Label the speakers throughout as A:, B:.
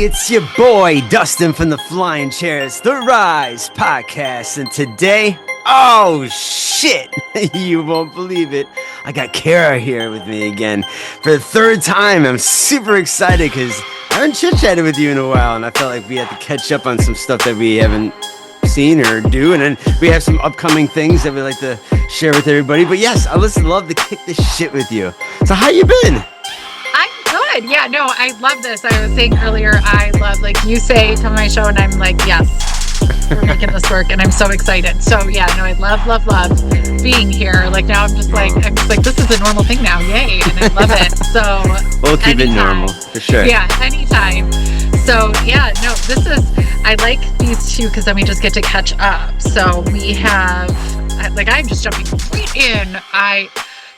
A: it's your boy Dustin from the Flying Chairs, the Rise Podcast, and today, oh shit, you won't believe it, I got Kara here with me again for the third time. I'm super excited because I haven't chit-chatted with you in a while, and I felt like we had to catch up on some stuff that we haven't seen or do, and then we have some upcoming things that we like to share with everybody. But yes, I just love to kick this shit with you. So how you been?
B: I'm good. Yeah, no, I love this. I was saying earlier, I love, like you say, come on my show, and I'm like, yes, we're making this work, and I'm so excited. So yeah, no, I love being here. Like now I'm just like, this is a normal thing now. Yay. And I love it. So
A: We'll keep it normal for sure.
B: Yeah, anytime. So yeah, no, I like these two because then we just get to catch up. So we have, I'm just jumping right in.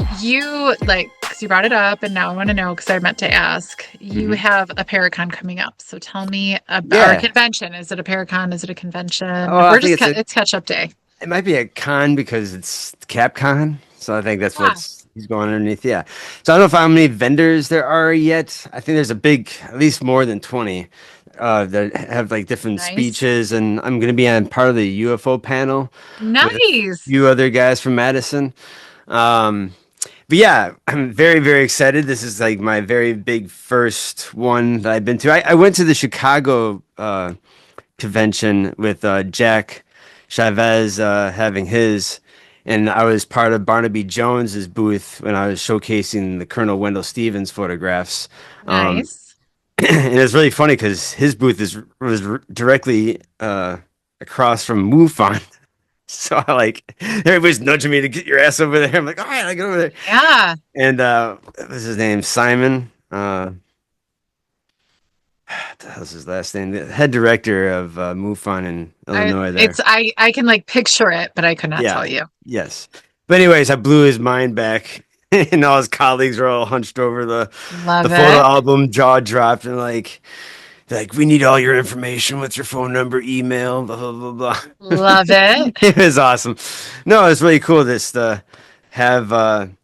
B: Because you brought it up, and now I want to know because I meant to ask. You have a Paracon coming up, so tell me about our convention. Is it a Paracon? Is it a convention? It's catch-up day.
A: It might be a con because it's CapCon, so I think that's what's he's going underneath. Yeah, so I don't know how many vendors there are yet. I think there's at least more than 20 that have like different speeches, and I'm going to be on part of the UFO panel.
B: Nice.
A: With a few other guys from Madison. But yeah, I'm very, very excited. This is like my very big first one that I've been to. I went to the Chicago convention with Jack Chavez having his, and I was part of Barnaby Jones's booth when I was showcasing the Colonel Wendell Stevens photographs.
B: Nice.
A: And it's really funny because his booth was directly across from MUFON. So everybody's nudging me to get your ass over there. I'm like, all right, I get over there.
B: Yeah.
A: And what was his name? Simon. What the hell's his last name? The head director of MUFON in Illinois.
B: I can picture it, but I could not tell you.
A: Yes. But anyways, I blew his mind back, and all his colleagues were all hunched over the photo album, jaw dropped, and like, we need all your information. What's your phone number, email, blah, blah, blah, blah.
B: Love it.
A: It was awesome. No, it's really cool just to have,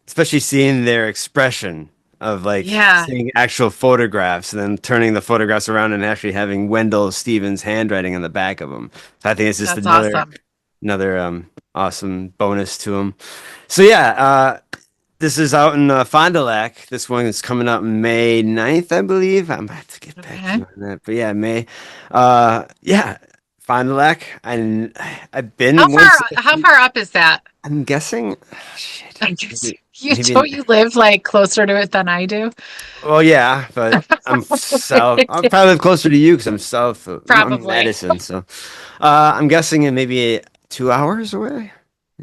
A: especially seeing their expression of seeing actual photographs and then turning the photographs around and actually having Wendell Stevens' handwriting on the back of them. So I think it's just another awesome bonus to them. So yeah, this is out in Fond du Lac. This one is coming out May 9th, I believe. I might have to get back to you on that. But yeah, May. Fond du Lac. I've been.
B: How far up is that?
A: I'm guessing. Oh, shit.
B: You live closer to it than I do.
A: Well, yeah, but I'm south. I'll probably live closer to you because I'm south of Madison. So I'm guessing it may be 2 hours away.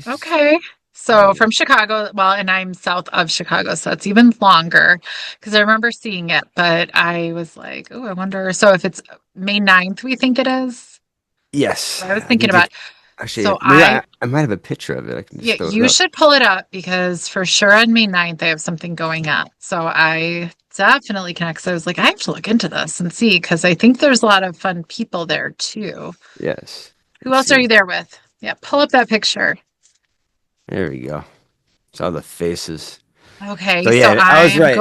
B: Okay. So from Chicago, and I'm south of Chicago, so it's even longer because I remember seeing it, but I was like, oh, I wonder. So if it's May 9th, we think it is?
A: Yes.
B: I was thinking about.
A: Actually, so I might have a picture of it. I can just
B: you should pull it up because for sure on May 9th, I have something going on. So I definitely can, because I was like, I have to look into this and see, because I think there's a lot of fun people there too.
A: Yes.
B: Who else are you there with? Yeah, pull up that picture.
A: There we go. Saw the faces.
B: Okay, so
A: I was right.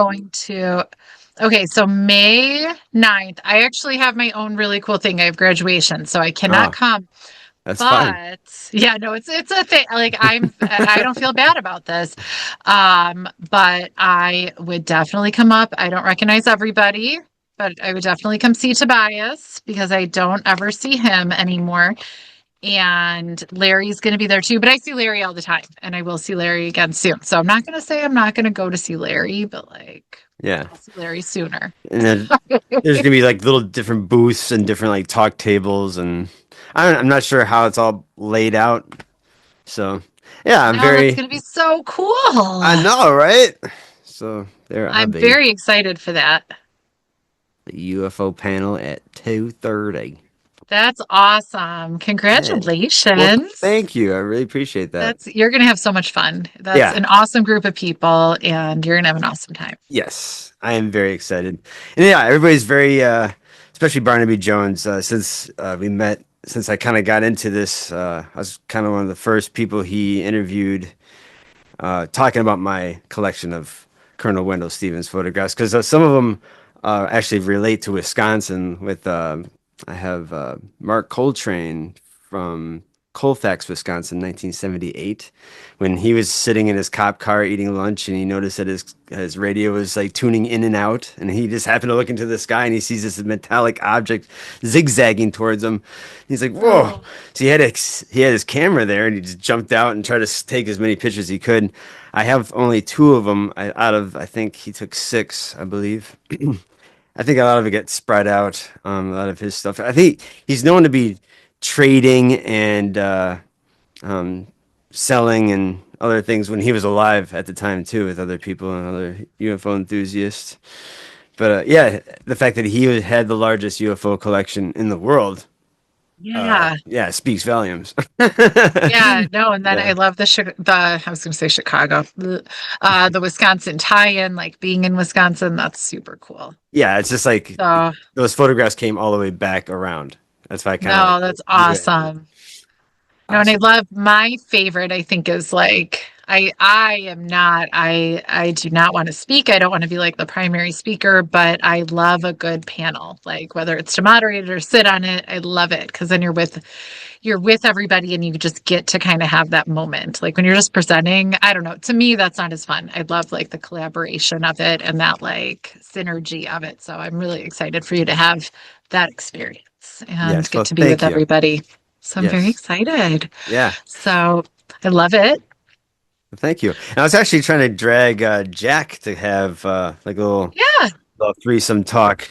B: Okay, so May 9th, I actually have my own really cool thing. I have graduation, so I cannot come.
A: That's fine.
B: Yeah, no, it's a thing. I don't feel bad about this. But I would definitely come up. I don't recognize everybody, but I would definitely come see Tobias because I don't ever see him anymore. And Larry's going to be there too, but I see Larry all the time, and I will see Larry again soon. So I'm not going to say I'm not going to go to see Larry, but I'll see Larry sooner.
A: And then there's going to be little different booths and different talk tables, and I'm not sure how it's all laid out. So yeah,
B: it's going to be so cool.
A: I know, right? So
B: I'm very excited for that.
A: The UFO panel at 2:30.
B: That's awesome. Congratulations.
A: Well, thank you. I really appreciate that.
B: You're going to have so much fun. That's an awesome group of people, and you're going to have an awesome time.
A: Yes, I am very excited. And yeah, everybody's very, especially Barnaby Jones, since we met, since I kind of got into this, I was kind of one of the first people he interviewed talking about my collection of Colonel Wendell Stevens photographs, because some of them actually relate to Wisconsin with I have Mark Coltrane from Colfax, Wisconsin, 1978, when he was sitting in his cop car eating lunch and he noticed that his radio was like tuning in and out, and he just happened to look into the sky and he sees this metallic object zigzagging towards him. He's like, "Whoa!"
B: Oh,
A: So he had his camera there and he just jumped out and tried to take as many pictures as he could. I have only two of them out of I think he took six, I believe. I think a lot of it gets spread out. A lot of his stuff. I think he's known to be trading and um, selling and other things when he was alive at the time too, with other people and other UFO enthusiasts. But yeah, the fact that he had the largest UFO collection in the world,
B: yeah.
A: yeah, speaks volumes.
B: Yeah, no, and then I
A: Yeah,
B: love the I was going to say Chicago, the Wisconsin tie-in, like being in Wisconsin, that's super cool.
A: yeah, it's just like
B: So,
A: those photographs came all the way back around. That's why I kind of like
B: no, that's
A: view it as
B: awesome. No, and I
A: awesome.
B: love my favorite, I think, is like I am not I do not want to speak. I don't want to be like the primary speaker, but I love a good panel. Like whether it's to moderate or sit on it, I love it because then you're with everybody and you just get to kind of have that moment. Like when you're just presenting, I don't know. To me, that's not as fun. I love like the collaboration of it and that like synergy of it. So I'm really excited for you to have that experience and
A: Yes,
B: get
A: well,
B: to be with
A: thank you.
B: everybody. So I'm very
A: Yes,
B: excited.
A: yeah.
B: So I love it.
A: Thank you. And I was actually trying to drag Jack to have like
B: Yeah.
A: little threesome talk.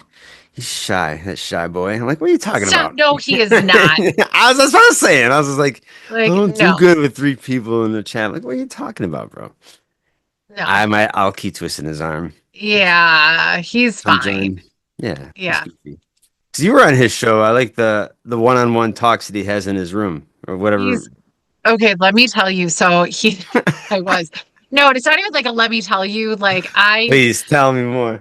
A: He's shy, that shy boy. I'm like, what are you talking
B: Stop.
A: about?
B: No, he is not.
A: That's what I was saying. I was just like, I
B: Like,
A: don't do
B: no,
A: good with three people in the chat. I'm like, what are you talking about, bro?
B: no.
A: I'll keep twisting his arm.
B: Yeah, he's
A: Come
B: fine.
A: join. Yeah, he's
B: Yeah.
A: goofy. 'Cause you were on his show. I like the one-on-one talks that he has in his room or whatever.
B: He's okay. Let me tell you. So I was, no, it's not even like a let me tell you. Like
A: Please tell me more.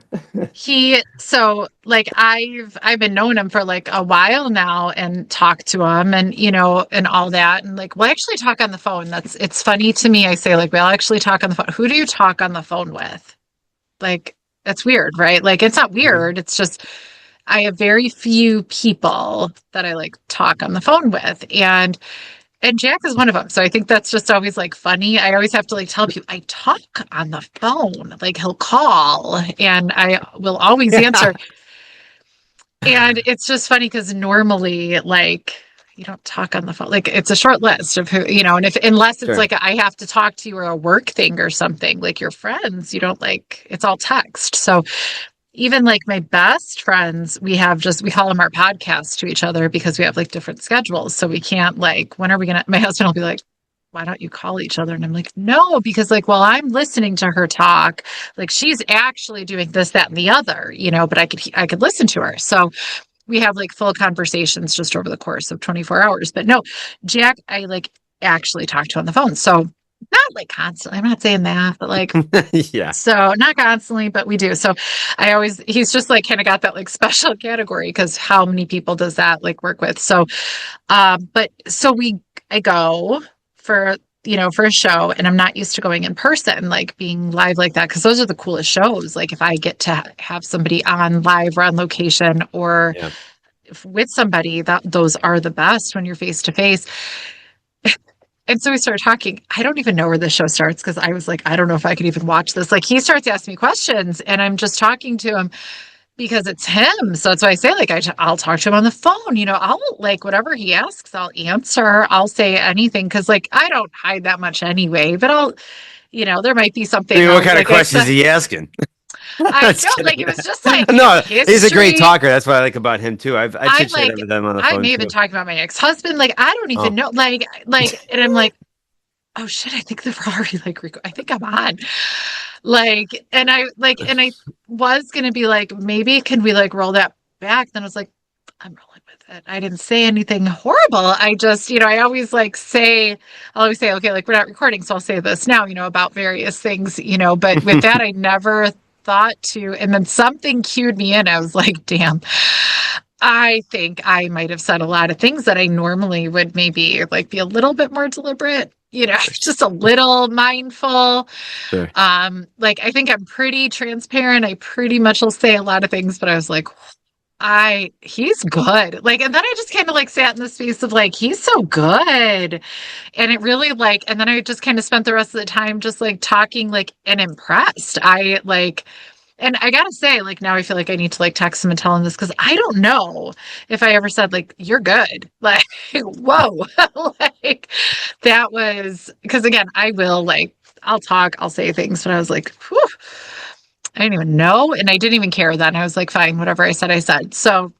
B: so like I've been knowing him for like a while now and talked to him and, and all that. And like, we'll actually talk on the phone. It's funny to me. I say, like, we'll actually talk on the phone. Who do you talk on the phone with? Like, that's weird, right? Like, it's not
A: Mhm.
B: weird. It's just, I have very few people that I like talk on the phone with. And Jack is one of them. So I think that's just always like funny. I always have to like tell people I talk on the phone. Like he'll call and I will always answer. And it's just funny because normally like you don't talk on the phone. Like it's a short list of who, and if unless it's
A: Sure.
B: like I have to talk to you or a work thing or something, like your friends, you don't like it's all text. So even like my best friends, we call them our podcasts to each other because we have like different schedules. So we can't like, when are we gonna my husband will be like, why don't you call each other? And I'm like, no, because like while I'm listening to her talk, like she's actually doing this, that, and the other, but I could listen to her. So we have like full conversations just over the course of 24 hours. But no, Jack, I like actually talk to on the phone. So not like constantly. I'm not saying that, but like
A: Yeah.
B: so not constantly, but we do. So he's just like kind of got that like special category because how many people does that like work with? So, but so I go for, for a show and I'm not used to going in person, like being live like that. Cause those are the coolest shows. Like if I get to have somebody on live or on location or
A: Yeah.
B: with somebody those are the best when you're face to face. And so we started talking. I don't even know where the show starts because I was like, I don't know if I could even watch this. Like he starts asking me questions and I'm just talking to him because it's him. So that's why I say, like, I'll talk to him on the phone. I'll like whatever he asks, I'll answer. I'll say anything because like I don't hide that much anyway, but there might be
A: I
B: something
A: mean, what
B: I'll
A: kind of
B: like I
A: questions is
B: said.
A: he asking?
B: I
A: Just
B: know, like
A: kidding.
B: it was just like,
A: No, he's a great
B: history.
A: talker. That's what I like about him too. I
B: I'm
A: chit chat
B: like,
A: with them on the
B: I
A: phone
B: may have been
A: too.
B: talking about my ex-husband. Like, I don't even
A: Oh,
B: know. And I'm like, oh shit, I think they're already like I think I'm on. And I was gonna be like, maybe can we like roll that back? Then I was like, I'm rolling with it. I didn't say anything horrible. I just, I always I'll always say, okay, like we're not recording, so I'll say this now, about various things, but with that I never thought to, and then something cued me in. I was like, damn, I think I might have said a lot of things that I normally would maybe like be a little bit more deliberate, just a little mindful.
A: Sure.
B: Like I think I'm pretty transparent. I pretty much will say a lot of things, but I was like, he's good. Like, and then I just kind of like sat in the space of like, he's so good. And it really like, and then I just kind of spent the rest of the time just like talking like and impressed. I like, and I gotta say, like now I feel like I need to like text him and tell him this because I don't know if I ever said like you're good. Like, whoa. Like that was because again, I will like I'll talk, I'll say things, but I was like, whew, I didn't even know. And I didn't even care then. I was like, fine, whatever I said, I said. So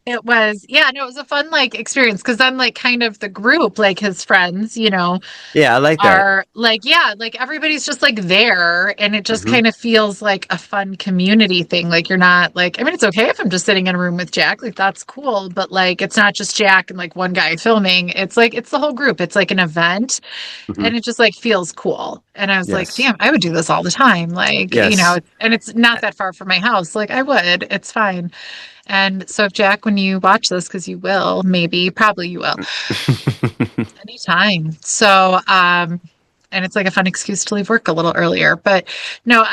B: it was, yeah, no, it was a fun like experience because then like kind of the group, like his friends,
A: Yeah, I like that.
B: are like, yeah, like everybody's just like there and it just
A: Hmm.
B: kind of feels like a fun community thing. Like you're not like, I mean, it's okay if I'm just sitting in a room with Jack, like that's cool, but like it's not just Jack and like one guy filming. It's like it's the whole group. It's like an event
A: Hmm.
B: and it just like feels cool. And I was like,
A: Yes.
B: damn, I would do this all the time. Like,
A: Yes.
B: and it's not that far from my house. Like I would, it's fine. And so if Jack, when you watch this, because you will, maybe, probably you will, anytime. So, and it's like a fun excuse to leave work a little earlier. But no,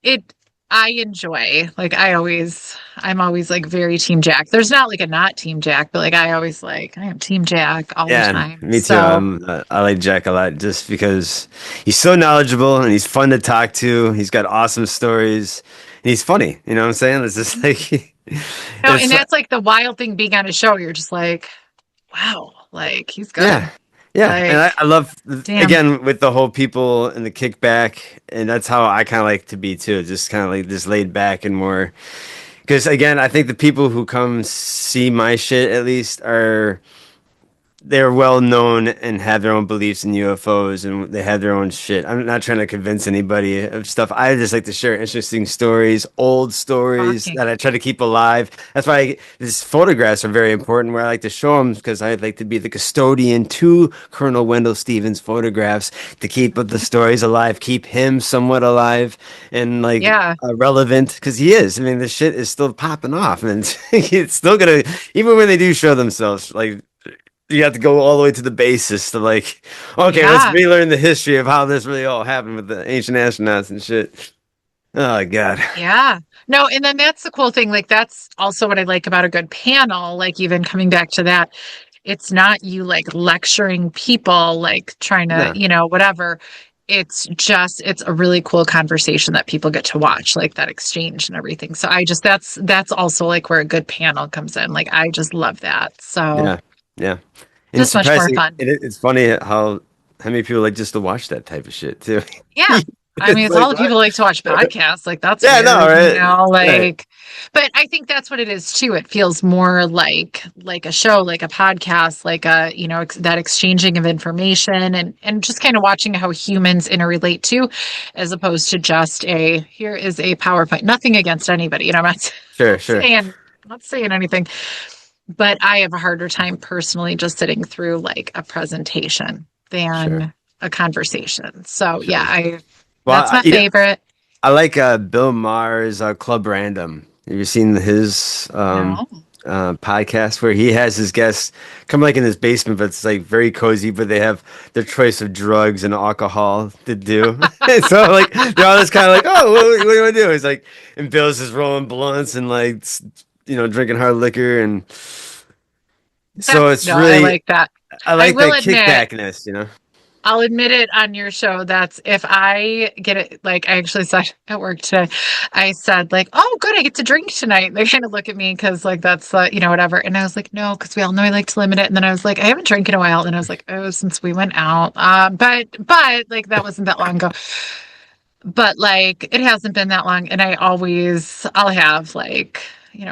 B: it, I enjoy, like, I'm always like very Team Jack. There's not like a not Team Jack, but like, I am Team Jack all the
A: Yeah,
B: time.
A: me too.
B: So,
A: I like Jack a lot just because he's so knowledgeable and he's fun to talk to. He's got awesome stories and he's funny. You know what I'm saying? It's just like
B: no, and
A: it's
B: that's like the wild thing being on a show. You're just like, wow, like, he's
A: yeah.
B: good.
A: Yeah, and
B: Like,
A: I love
B: damn.
A: again with the whole people and the kickback, and that's how I kind of like to be too. Just kind of like this laid back and more. Because again, I think the people who come see my shit at least are they're well known and have their own beliefs in UFOs and they have their own shit. I'm not trying to convince anybody of stuff. I just like to share interesting stories, old stories
B: Talking.
A: that I try to keep alive. That's why these photographs are very important where I like to show them because I'd like to be the custodian to Colonel Wendell Stevens photographs to keep the stories alive, keep him somewhat alive and like
B: Yeah.
A: relevant because he is. I mean, the shit is still popping off and it's still gonna, even when they do show themselves, like you have to go all the way to the basis to like, okay, let's
B: Yeah.
A: relearn the history of how this really all happened with the ancient astronauts and shit. Oh God.
B: Yeah. No, and then that's the cool thing. Like, that's also what I like about a good panel. Like, even coming back to that, it's not you like lecturing people, like trying to,
A: No.
B: whatever. It's a really cool conversation that people get to watch, like that exchange and everything. So that's also like where a good panel comes in. Like, I just love that. So
A: Yeah. Yeah. And it's
B: just much more
A: surprising.
B: fun.
A: It's funny how many people like just to watch that type of shit too.
B: Yeah. I mean,
A: It's
B: it's all
A: like
B: the
A: what?
B: people like to watch podcasts. Like, that's
A: Yeah, no,
B: weird,
A: right? Right.
B: like, but I think that's what it is too. It feels more like a show, like a podcast, like that exchanging of information and just kind of watching how humans interrelate too, as opposed to just here is a PowerPoint. Nothing against anybody. I'm not,
A: Sure,
B: not
A: sure,
B: saying anything, but I have a harder time personally just sitting through like a presentation
A: sure,
B: than a conversation. So yeah,
A: sure.
B: that's
A: Well,
B: my favorite.
A: I like Bill Maher's Club Random. Have you seen his
B: No.
A: podcast where he has his guests come like in his basement, but it's like very cozy, but they have their choice of drugs and alcohol to do. And so like they're all just kind of like, oh, what do you want to do? He's like, and Bill's just rolling blunts and like drinking hard liquor, and so it's
B: No, I
A: really
B: like that.
A: I
B: I
A: like
B: will
A: that
B: admit,
A: kickbackness.
B: I'll admit it on your show. That's if I get it, like I actually said at work today, I said like, "Oh, good, I get to drink tonight." They kind of look at me because like that's whatever, and I was like, "No," because we all know I like to limit it. And then I was like, "I haven't drank in a while," and I was like, "Oh, since we went out." But like that wasn't that long ago. But like it hasn't been that long, and I'll have like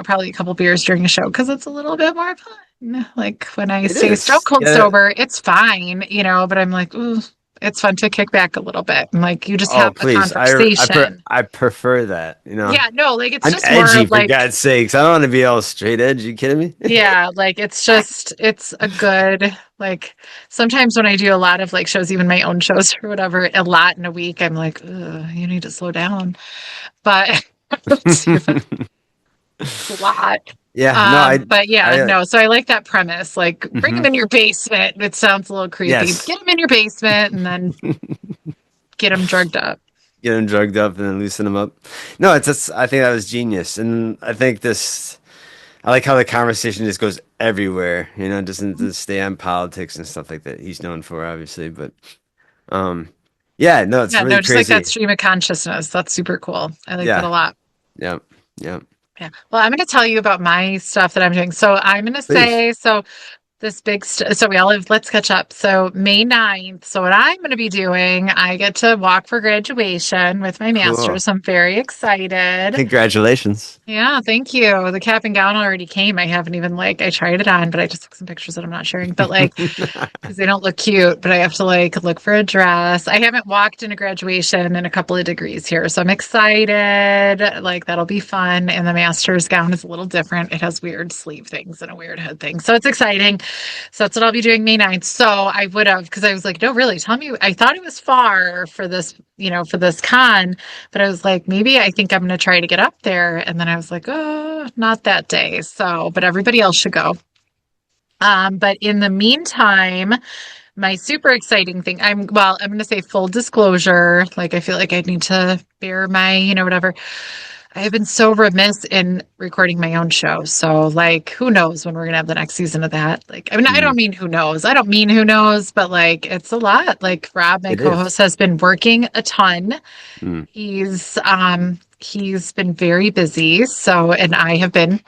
B: probably a couple beers during a show because it's a little bit more fun. Like when I
A: It
B: stay stone
A: is.
B: cold
A: Yeah.
B: sober, it's fine, but I'm like, ooh, it's fun to kick back a little bit and like you just
A: Oh,
B: have a
A: please.
B: conversation.
A: I prefer that.
B: Yeah, no, like it's
A: I'm
B: just more
A: edgy
B: of
A: for
B: like,
A: God's sakes. I don't want to be all straight edge. You kidding me?
B: yeah, like it's a good like sometimes when I do a lot of like shows, even my own shows or whatever, a lot in a week, I'm like, ugh, you need to slow down. But it's a lot.
A: Yeah, no,
B: But yeah,
A: I,
B: no. So I like that premise. Like, bring them
A: mhm.
B: in your basement. It sounds a little creepy.
A: Yes.
B: Get them in your basement and then get them drugged up.
A: Get them drugged up and then loosen them up. No, I think that was genius. And I think I like how the conversation just goes everywhere, doesn't just stay on politics and stuff like that. He's known for, obviously, but, um, yeah, no, it's
B: Yeah,
A: really
B: no, just like that
A: crazy.
B: stream of consciousness. That's super cool. I like that a
A: Yeah.
B: lot.
A: Yeah. Yeah.
B: Yeah. Well, I'm going to tell you about my stuff that I'm doing. So I'm going to
A: Please.
B: say, so so we all have, let's catch up. So May 9th. So what I'm going to be doing, I get to walk for graduation with my
A: Cool.
B: master's. I'm very excited.
A: Congratulations.
B: Yeah, thank you. The cap and gown already came. I haven't even I tried it on, but I just took some pictures that I'm not sharing. But because they don't look cute, but I have to look for a dress. I haven't walked in a graduation in a couple of degrees here, so I'm excited. Like that'll be fun. And the master's gown is a little different. It has weird sleeve things and a weird hood thing. So it's exciting. So that's what I'll be doing May 9th. So I would have, because I was like, no, really, tell me. I thought it was far for this, for this con, but I was like, maybe I think I'm going to try to get up there. And then I was like, oh, not that day. So, but everybody else should go. But in the meantime, my super exciting thing, I'm going to say full disclosure. Like, I feel like I need to bear my, whatever. I have been so remiss in recording my own show. So, who knows when we're going to have the next season of that? I mean, I
A: Mm,
B: don't mean who knows. I don't mean who knows, but it's a lot. Like, Rob, my
A: it
B: co
A: is.
B: host, has been working a ton.
A: Mm.
B: He's been very busy. So, and I have been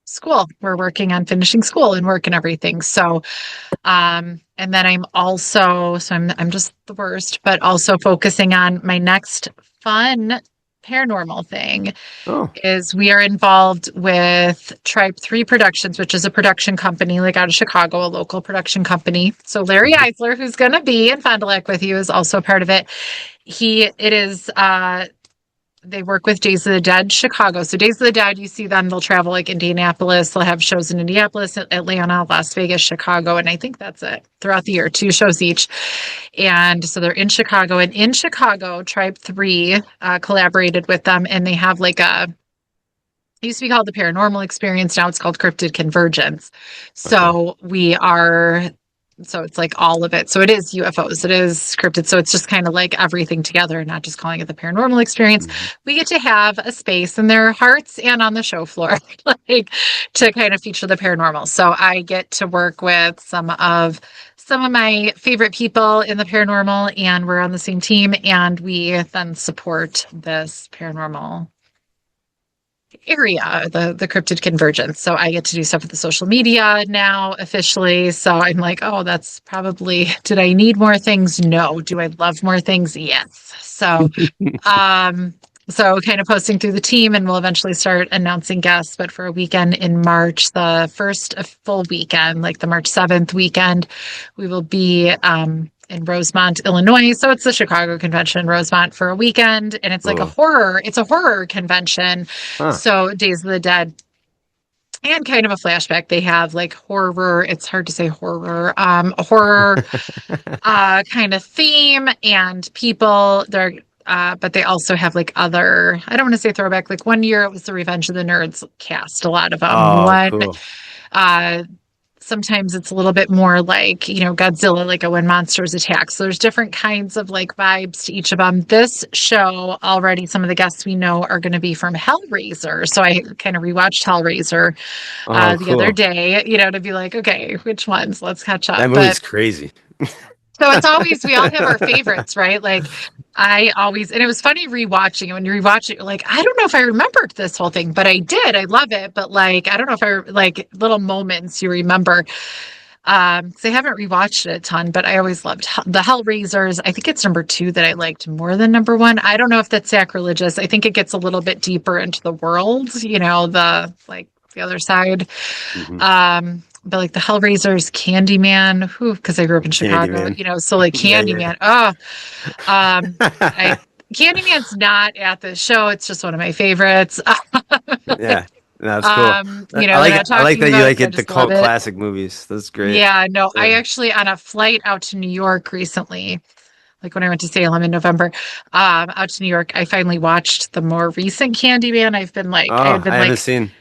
B: school. We're working on finishing school and work and everything. So, and then I'm just the worst, but also focusing on my next fun paranormal thing
A: Oh,
B: is we are involved with Tribe 3 Productions, which is a production company out of Chicago, a local production company. So Larry
A: mhm.
B: Eisler, who's going to be in Fond du Lac with you, is also a part of it. It is they work with Days of the Dead Chicago. So Days of the Dead, you see them, they'll travel Indianapolis. They'll have shows in Indianapolis, Atlanta, Las Vegas, Chicago, and I think that's it throughout the year, 2 shows each. And so they're in Chicago. And in Chicago, Tribe 3 collaborated with them, and they have it used to be called the Paranormal Experience. Now it's called Cryptid Convergence.
A: Okay.
B: So it's all of it. So it is UFOs, it is scripted. So it's just kind of everything together, not just calling it the Paranormal Experience.
A: Mhm.
B: We get to have a space in their hearts and on the show floor, to kind of feature the paranormal. So I get to work with some of my favorite people in the paranormal, and we're on the same team, and we then support this paranormal area, the cryptid convergence. So I get to do stuff with the social media now officially. So I'm like, oh, that's probably, did I need more things? No. Do I love more things? Yes. Um, so kind of posting through the team, and we'll eventually start announcing guests. But for a weekend in March, the first full weekend, like the March 7th weekend, we will be in Rosemont, Illinois. So it's the Chicago convention in Rosemont for a weekend, and
A: Cool.
B: it's a horror convention.
A: Huh.
B: So Days of the Dead and kind of a flashback. They have horror, it's hard to say horror kind of theme and people. But they also have other, I don't want to say throwback. Like one year it was the Revenge of the Nerds cast, a lot of them.
A: Oh, cool.
B: Uh, Sometimes it's a little bit more Godzilla, like a when monsters attack. So there's different kinds of vibes to each of them. This show already, some of the guests we know are going to be from Hellraiser. So I kind of rewatched Hellraiser
A: Oh,
B: the other
A: cool.
B: day, to be like, okay, which ones? Let's catch up.
A: That
B: But
A: movie's crazy.
B: so it's always, we all have our favorites, right? I always, and it was funny rewatching it. When you rewatch it, you're like, I don't know if I remembered this whole thing, but I did. I love it. But I don't know if little moments you remember. Because I haven't rewatched it a ton, but I always loved the Hellraisers. I think it's number 2 that I liked more than number 1. I don't know if that's sacrilegious. I think it gets a little bit deeper into the world, the other side.
A: Hmm.
B: But the Hellraisers, Candyman, who, because I grew up in Chicago,
A: Candyman.
B: so
A: Yeah, yeah.
B: Candyman. Oh, I Candyman's not at the show. It's just one of my favorites.
A: Yeah. No, that's cool.
B: We're not
A: I like
B: talking
A: that you
B: about it
A: like
B: because I
A: it the
B: just love
A: cult
B: it.
A: classic movies. That's great.
B: Yeah, no, I
A: Yeah.
B: actually on a flight out to New York recently, when I went to Salem in November, out to New York, I finally watched the more recent Candyman. I had
A: Oh,
B: been
A: I haven't seen.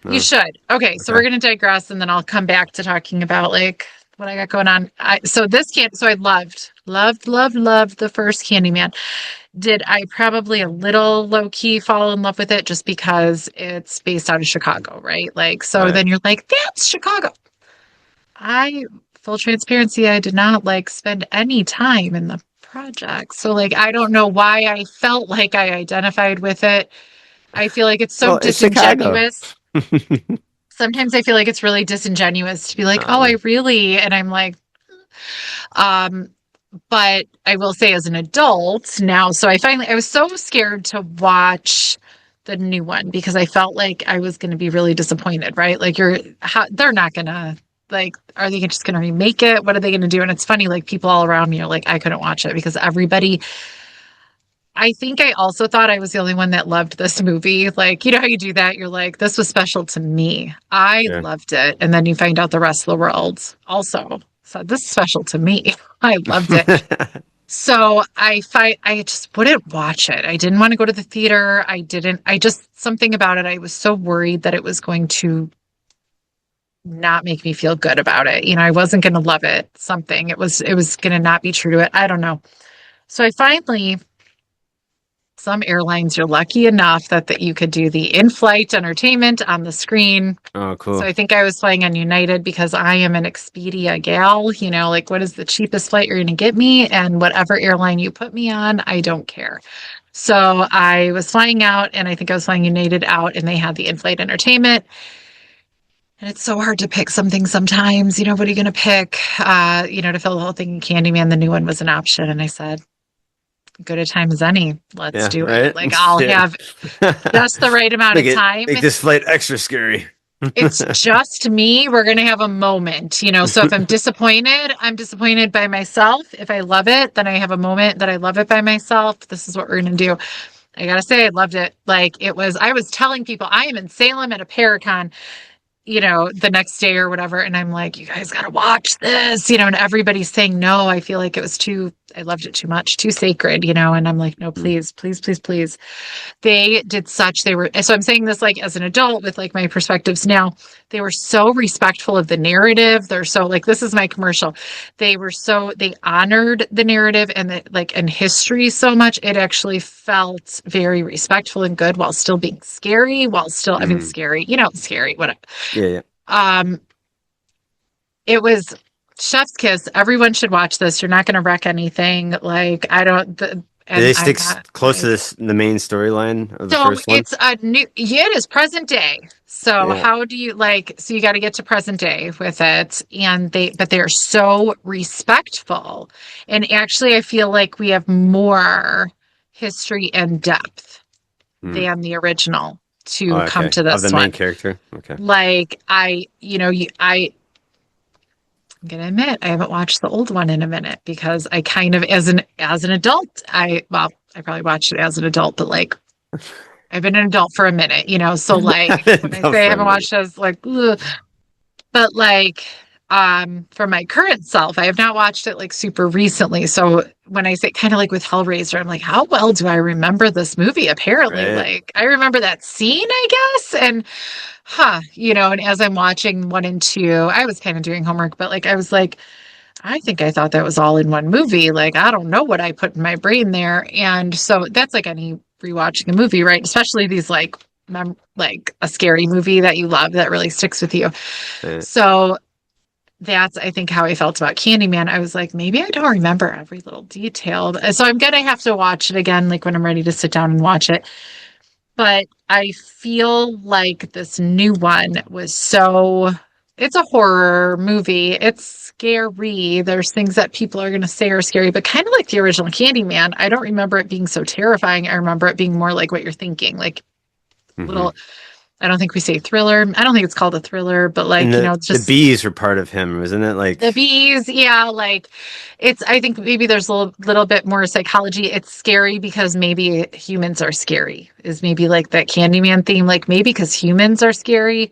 B: You
A: No.
B: should. Okay, so
A: Okay.
B: we're going to digress and then I'll come back to talking about like what I got going on. So I loved the first Candyman. Did I probably a little low key fall in love with it just because it's based out of Chicago, right? Like, so
A: Right.
B: then you're like, that's Chicago. I, full transparency, I did not like spend any time in the project. So, like, I don't know why I felt like I identified with it. I feel like it's so
A: Well, it's Chicago.
B: disingenuous. Sometimes I feel like it's really disingenuous to be like, oh, I
A: Um,
B: really, and I'm like, um, but I will say as an adult now, so I was so scared to watch the new one because I felt like I was going to be really disappointed, right? Like they're not going to like, are they just going to remake it? What are they going to do? And it's funny, like people all around me are like, I couldn't watch it because I think I also thought I was the only one that loved this movie. Like, you know how you do that? You're like, this was special to me. I
A: yeah.
B: loved it. And then you find out the rest of the world also said, this is special to me. I loved it. So I just wouldn't watch it. I didn't want to go to the theater. I just, something about it. I was so worried that it was going to not make me feel good about it. You know, I wasn't going to love it. It was going to not be true to it. I don't know. So I finally, some airlines, you're lucky enough that you could do the in-flight entertainment on the screen.
A: Oh,
B: So
A: cool.
B: I think I was flying on United because I am an Expedia gal, you know, like what is the cheapest flight you're going to get me? And whatever airline you put me on, I don't care. So I was flying out and I think I was flying United out and they had the in-flight entertainment. And it's so hard to pick something sometimes. You know, what are you going to pick? To fill the whole thing in Candyman, the new one was an option. And I said, good a time as any. Let's
A: Yeah,
B: do it.
A: right?
B: Like I'll
A: Yeah.
B: have just the right amount of time.
A: Make this flight extra scary.
B: It's just me. We're going to have a moment, you know. So if I'm disappointed, I'm disappointed by myself. If I love it, then I have a moment that I love it by myself. This is what we're going to do. I got to say, I loved it. I was telling people I am in Salem at a Paracon, you know, the next day or whatever. And I'm like, you guys got to watch this, you know, and everybody's saying no. I feel like I loved it too much, too sacred, you know. And I'm like, no,
A: Mm.
B: please, please, please, please. So I'm saying this like as an adult with like my perspectives now, they were so respectful of the narrative. They're so like, this is my commercial. They honored the narrative and and history so much. It actually felt very respectful and good while still being scary, I mean,
A: Mm.
B: scary, you know, scary, whatever.
A: Yeah, yeah.
B: Um, it was chef's kiss. Everyone should watch this. You're not going to wreck anything. Like I don't, the,
A: Do
B: and
A: they
B: I'm
A: stick
B: not
A: close to
B: like,
A: the main storyline of the
B: so
A: first one?
B: yeah, it is present day. So
A: Yeah.
B: how do you so you got to get to present day with it. But they're so respectful. And actually, I feel like we have more history and depth
A: Mm.
B: than the original
A: Oh,
B: to come
A: okay.
B: to
A: Of the
B: this
A: main
B: one.
A: character. Okay.
B: Like I'm gonna admit I haven't watched the old one in a minute because I kind of as an adult, I probably watched it as an adult, but like I've been an adult for a minute, you know. So like when I
A: Tough
B: say I
A: for a
B: haven't
A: minute.
B: watched it, it's like, ugh. But like for my current self, I have not watched it like super recently. So when I say kind of like with Hellraiser, I'm like, how well do I remember this movie? Apparently,
A: Right?
B: like I remember that scene, I guess. And you know, and as I'm watching one and two, I was kind of doing homework, but like I was like, I think I thought that was all in one movie. Like, I don't know what I put in my brain there. And so that's like any rewatching a movie, right? Especially these like a scary movie that you love that really sticks with you.
A: Right.
B: So that's, I think, how I felt about Candyman. I was like, maybe I don't remember every little detail. So I'm going to have to watch it again, like when I'm ready to sit down and watch it. But I feel like this new one was it's a horror movie. It's scary. There's things that people are going to say are scary, but kind of like the original Candyman. I don't remember it being so terrifying. I remember it being more like what you're thinking, like
A: Hmm.
B: little, I don't think we say thriller. I don't think it's called a thriller, but
A: And
B: like, you know,
A: the
B: just
A: bees were part of him, wasn't it?
B: the
A: Like,
B: bees. Yeah. I think maybe there's a little bit more psychology. It's scary because maybe humans are scary, is maybe like that Candyman theme. Like maybe because humans are scary,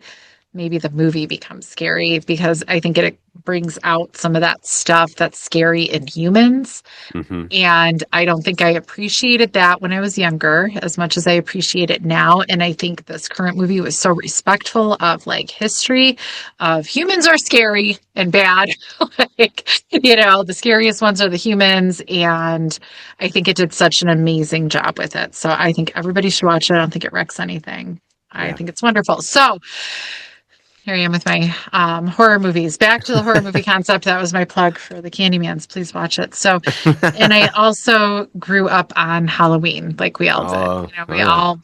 B: maybe the movie becomes scary because I think it brings out some of that stuff that's scary in humans.
A: Hmm.
B: And I don't think I appreciated that when I was younger as much as I appreciate it now. And I think this current movie was so respectful of like history of humans are scary and bad. Like, the scariest ones are the humans. And I think it did such an amazing job with it. So I think everybody should watch it. I don't think it wrecks anything. I
A: Yeah.
B: think it's wonderful. So here I am with my horror movies. Back to the horror movie concept. That was my plug for the Candymans. Please watch it. So, and I also grew up on Halloween, like we all did.
A: Oh,
B: We
A: oh yeah.
B: all,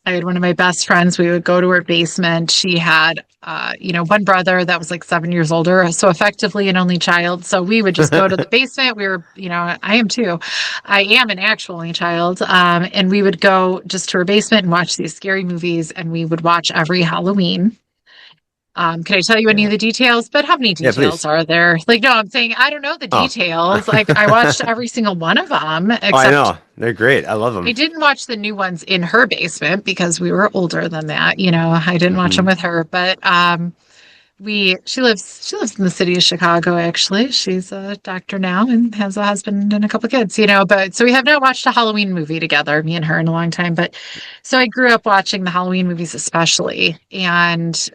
B: I had one of my best friends. We would go to her basement. She had, one brother that was like 7 years older. So effectively an only child. So we would just go to the basement. We were, I am too. I am an actual only child. And we would go just to her basement and watch these scary movies. And we would watch every Halloween. Can I tell you any
A: Yeah.
B: of the details? But how many
A: Yeah,
B: details
A: please.
B: are there? Like, no, I'm saying I don't know the
A: Oh.
B: details. Like, I watched every single one of them,
A: Oh, I
B: except
A: know. They're great. I love
B: I
A: them.
B: didn't watch the new ones in her basement because we were older than that. I didn't watch them
A: Hmm.
B: with her. But she lives in the city of Chicago. Actually, she's a doctor now and has a husband and a couple kids. But so we have not watched a Halloween movie together, me and her, in a long time. But so I grew up watching the Halloween movies, especially, and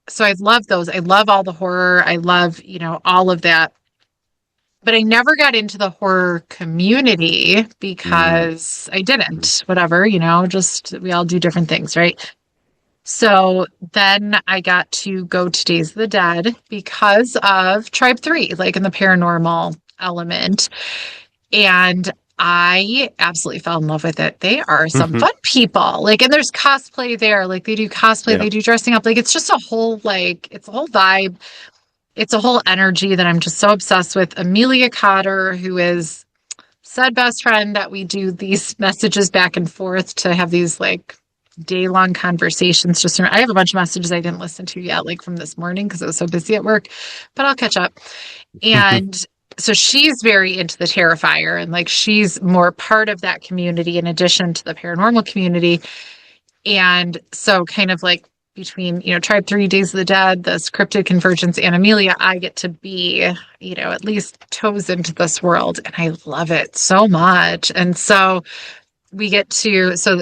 B: so I love those. I love all the horror. I love, all of that. But I never got into the horror community
A: Mm-hmm.
B: because I didn't. Whatever, just we all do different things, right? So then I got to go to Days of the Dead because of Tribe 3, like in the paranormal element. And I absolutely fell in love with it. They are some
A: Hmm.
B: fun people. Like, and there's cosplay there. Like, they do cosplay,
A: Yeah.
B: they do dressing up. Like, it's just a whole, like, it's a whole vibe. It's a whole energy that I'm just so obsessed with. Amelia Cotter, who is said best friend that we do these messages back and forth to have these like day long conversations. I have a bunch of messages I didn't listen to yet, like from this morning because I was so busy at work, but I'll catch up. And so she's very into the Terrifier and like she's more part of that community in addition to the paranormal community. And so kind of like between, Tribe 3, Days of the Dead, this Cryptid Convergence, and Amelia, I get to be, at least toes into this world. And I love it so much. And so so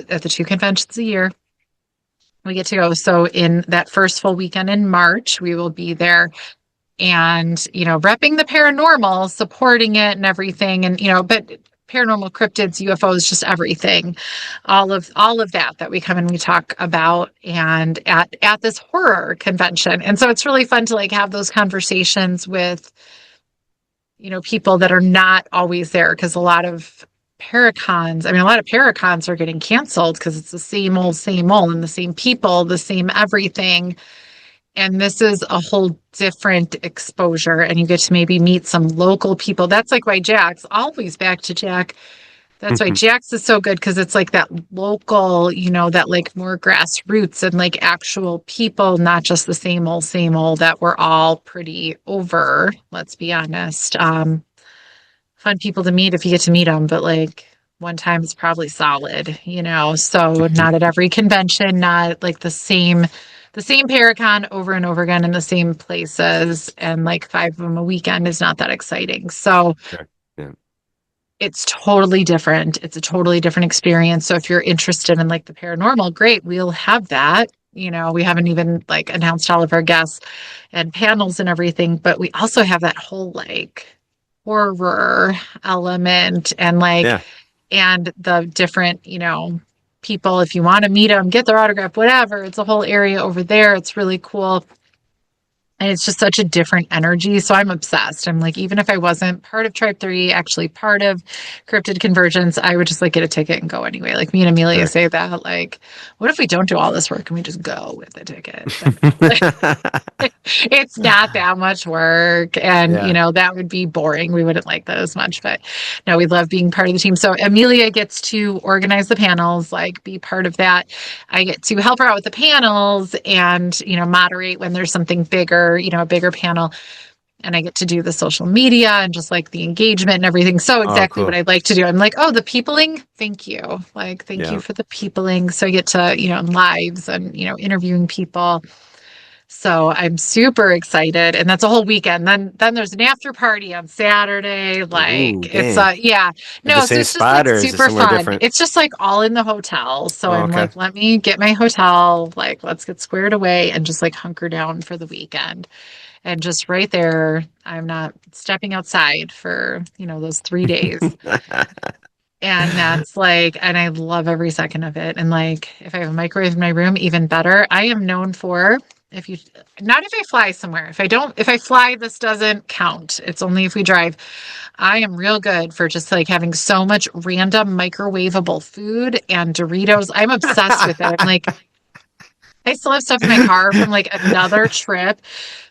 B: at the two conventions a year, we get to go. So in that first full weekend in March, we will be there and repping the paranormal, supporting it and everything, and but paranormal, cryptids, UFOs, just everything, all of that we come and we talk about, and at this horror convention. And so it's really fun to like have those conversations with people that are not always there, because a lot of paracons are getting canceled because it's the same old and the same people, the same everything. And this is a whole different exposure, and you get to maybe meet some local people. That's like why Jack's always back to Jack. That's why Jack's is so good, because it's like that local, that like more grassroots and like actual people, not just the same old that we're all pretty over. Let's be honest. Fun people to meet if you get to meet them, but like one time is probably solid, So not at every convention, not like the same Paracon over and over again in the same places, and like 5 of them a weekend is not that exciting. So
A: Sure. Yeah.
B: it's totally different. It's a totally different experience. So if you're interested in like the paranormal, great, we'll have that. We haven't even like announced all of our guests and panels and everything, but we also have that whole like horror element
A: Yeah.
B: and the different, people, if you want to meet them, get their autograph, whatever. It's a whole area over there. It's really cool. And it's just such a different energy. So I'm obsessed. I'm like, even if I wasn't part of Tribe 3, actually part of Cryptid Convergence, I would just like get a ticket and go anyway. Like me and Amelia
A: Sure.
B: say that, like, what if we don't do all this work and we just go with a ticket? But it's not that much work. And,
A: Yeah.
B: that would be boring. We wouldn't like that as much. But no, we love being part of the team. So Amelia gets to organize the panels, like be part of that. I get to help her out with the panels and, moderate when there's something bigger, a bigger panel. and I get to do the social media and just like the engagement and everything. So
A: Oh,
B: exactly what
A: cool.
B: I'd like to do. I'm like, oh, the peopling, thank you. Like, thank you
A: Yeah.
B: for the peopling. So I get to, lives and, interviewing people. So I'm super excited, and that's a whole weekend. Then there's an after party on Saturday.
A: Ooh,
B: Like it's
A: dang.
B: yeah.
A: At the
B: No, so
A: same
B: it's just like
A: spot or is it
B: super
A: somewhere
B: fun.
A: different?
B: It's just like all in the hotel. So
A: Oh,
B: I'm
A: okay.
B: like, let me get my hotel, like let's get squared away and just like hunker down for the weekend. And just right there, I'm not stepping outside for, those 3 days. And that's like, and I love every second of it. And like, if I have a microwave in my room, even better. I am known for, if you, not if I fly somewhere. If I fly, this doesn't count. It's only if we drive. I am real good for just like having so much random microwavable food and Doritos. I'm obsessed with it. I'm like, I still have stuff in my car from like another trip.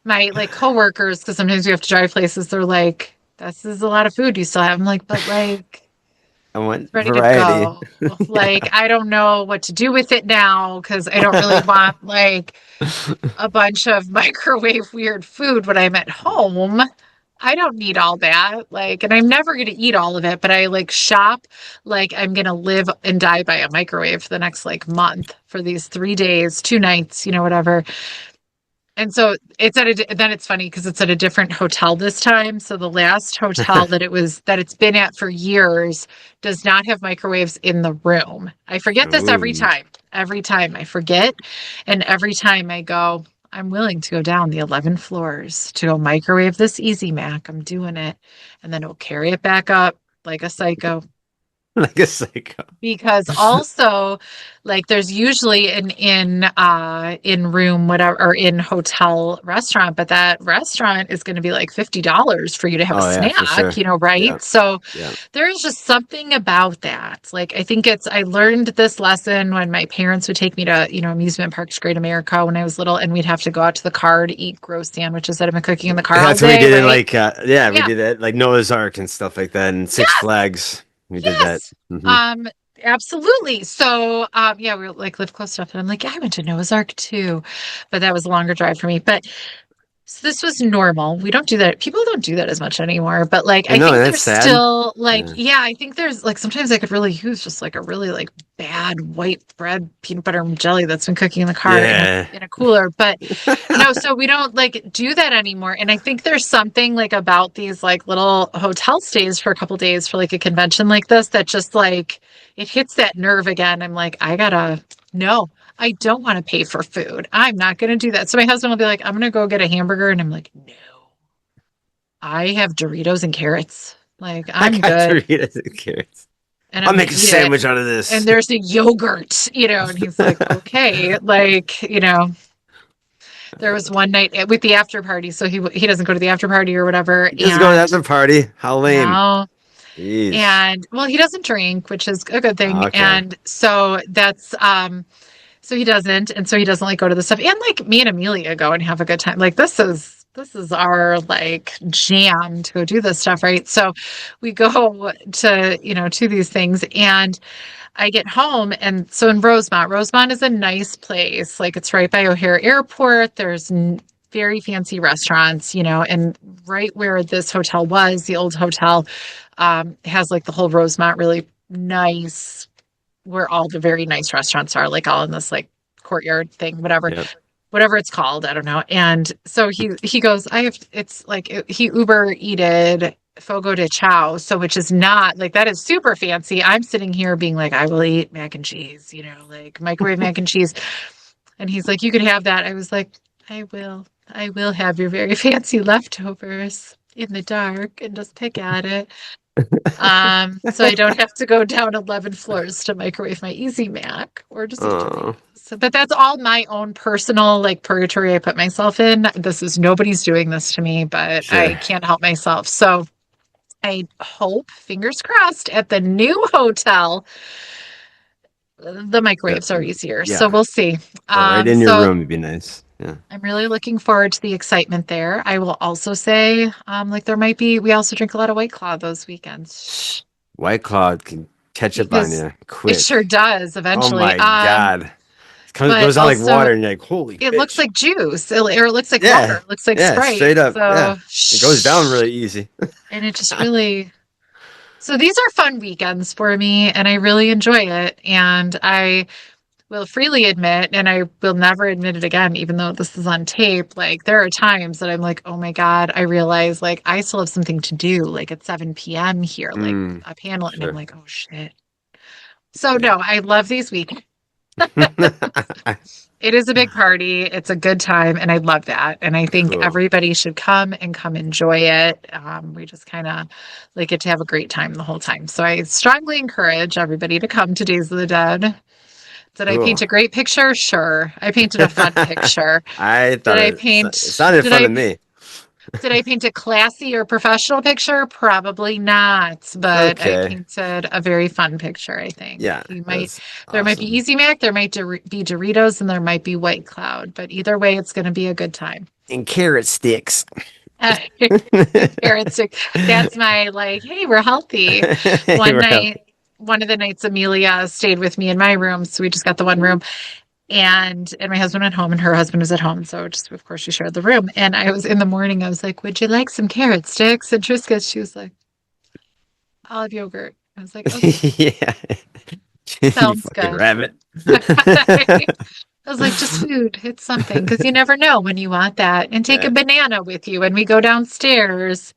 B: My like coworkers, because sometimes we have to drive places, they're like, this is a lot of food you still have. I'm like, but like,
A: I want
B: ready to
A: variety.
B: go. Like, I don't know what to do with it now because I don't really want like a bunch of microwave weird food when I'm at home. I don't need all that. Like, and I'm never going to eat all of it, but I like shop like I'm going to live and die by a microwave for the next like month for these 3 days, 2 nights, whatever. And so then it's funny because it's at a different hotel this time. So the last hotel that it's been at for years does not have microwaves in the room. I forget this every
A: Ooh.
B: time. Every time I forget. And every time I go, I'm willing to go down the 11 floors to go microwave this Easy Mac. I'm doing it. And then it'll carry it back up like a psycho
A: Like a psycho.
B: because also like there's usually an in room whatever or in hotel restaurant, but that restaurant is going to be like $50 for you to have a
A: Oh yeah, for
B: snack,
A: sure. Yeah.
B: right? So
A: Yeah.
B: there's just something about that. Like I learned this lesson when my parents would take me to amusement parks Great America when I was little, and we'd have to go out to the car to eat gross sandwiches that I've been cooking in the car all
A: That's what we
B: day,
A: did in
B: right?
A: like yeah, we
B: Yeah.
A: did that like Noah's Ark and stuff like that and Six
B: Yes.
A: Flags. We did that.
B: Yes.
A: Hmm.
B: Um, absolutely. So, yeah, we like live close enough. And I'm like, yeah, I went to Noah's Ark too, but that was a longer drive for me. But so this was normal. We don't do that. People don't do that as much anymore. But like,
A: I
B: I
A: know,
B: think
A: that's
B: there's
A: sad.
B: still like,
A: Yeah.
B: yeah, I think there's like sometimes I could really use just like a really like bad white bread peanut butter and jelly that's been cooking in the car in a
A: Yeah.
B: cooler. But no, so we don't like do that anymore. And I think there's something like about these like little hotel stays for a couple days for like a convention like this that just like it hits that nerve again. I'm like, no, I don't want to pay for food. I'm not going to do that. So my husband will be like, I'm going to go get a hamburger. And I'm like, no, I have Doritos and carrots. Like,
A: I
B: I'm
A: got
B: good
A: Doritos and carrots.
B: and
A: I'll
B: I'm going to
A: make a
B: eat it.
A: sandwich out of
B: And
A: this.
B: there's a yogurt, and he's like, okay, like, there was one night with the after party, so he doesn't go to the after party or whatever,
A: He doesn't go
B: and
A: to a party. How lame.
B: no,
A: Jeez.
B: and well, he doesn't drink, which is a good thing,
A: Okay.
B: and so that's so he doesn't, and so he doesn't like go to the stuff, and like me and Amelia go and have a good time. Like this is our like jam to go do this stuff, right? So we go to to these things, and I get home, and so in Rosemont is a nice place. Like it's right by O'Hare Airport. There's very fancy restaurants, and right where this hotel was, the old hotel, has like the whole Rosemont really nice, where all the very nice restaurants are, like all in this like courtyard thing,
A: Yep.
B: whatever it's called, I don't know. And so he goes, it's like he Uber eated Fogo de Chao, so which is not like that is super fancy. I'm sitting here being like, I will eat mac and cheese, like microwave mac and cheese. And he's like, you could have that. I was like, I will have your very fancy leftovers in the dark and just pick at it. So I don't have to go down 11 floors to microwave my Easy Mac or just eat
A: Oh,
B: Doritos. But that's all my own personal like purgatory I put myself in. Nobody's doing this to me, but I
A: sure.
B: can't help myself. So I hope, fingers crossed, at the new hotel, the
A: Yep.
B: microwaves are easier. So
A: Yeah.
B: we'll see.
A: Or right in your
B: So
A: room would be nice. Yeah.
B: I'm really looking forward to the excitement there. I will also say, like we also drink a lot of White Claw those weekends
A: White Claw can catch up on
B: because
A: you
B: it sure
A: quick.
B: does
A: Oh
B: eventually.
A: my God. It's
B: but
A: goes out like
B: also
A: water, and you're like, holy
B: it looks
A: fish.
B: like juice, or it looks like water,
A: Yeah.
B: it looks like
A: Yeah.
B: Sprite.
A: Straight up. Yeah.
B: So,
A: It goes down really easy.
B: and it just really, so these are fun weekends for me, and I really enjoy it. And I will freely admit, and I will never admit it again, even though this is on tape, like there are times that I'm like, oh my God, I realize like I still have something to do, like at 7 p.m. here, like
A: Mm,
B: a panel, and I'm
A: sure.
B: like, oh shit. So
A: Yeah.
B: no, I love these weekends. It is a big party. It's a good time, and I love that. And I think
A: Cool.
B: everybody should come enjoy it. We just kind of like get to have a great time the whole time. So I strongly encourage everybody to come to Days of the Dead. Did I
A: Cool.
B: paint a great picture? Sure. I painted a fun picture.
A: I
B: Did
A: thought
B: I
A: it
B: paint,
A: sounded
B: did
A: fun
B: I
A: to me.
B: did I paint a classy or professional picture? Probably not, but I
A: Okay.
B: painted a very fun picture, I think.
A: Yeah, that's
B: There might be
A: awesome.
B: Easy Mac, there might be Doritos, and there might be White Cloud, but either way, it's going to be a good time.
A: And carrot sticks.
B: Uh, Carrot stick. That's my like, hey, we're healthy. One
A: We're
B: night,
A: healthy.
B: one of the nights Amelia stayed with me in my room, so we just got the one room. And my husband went home and her husband was at home. So just of course she shared the room. And I was in the morning, I was like, would you like some carrot sticks? And Triska, she was like, olive yogurt. I was like, okay,
A: Yeah. You
B: sounds
A: fucking
B: good.
A: rabbit.
B: I was like, just food. It's something. Because you never know when you want that. And take a
A: Yeah.
B: banana with you when we go downstairs.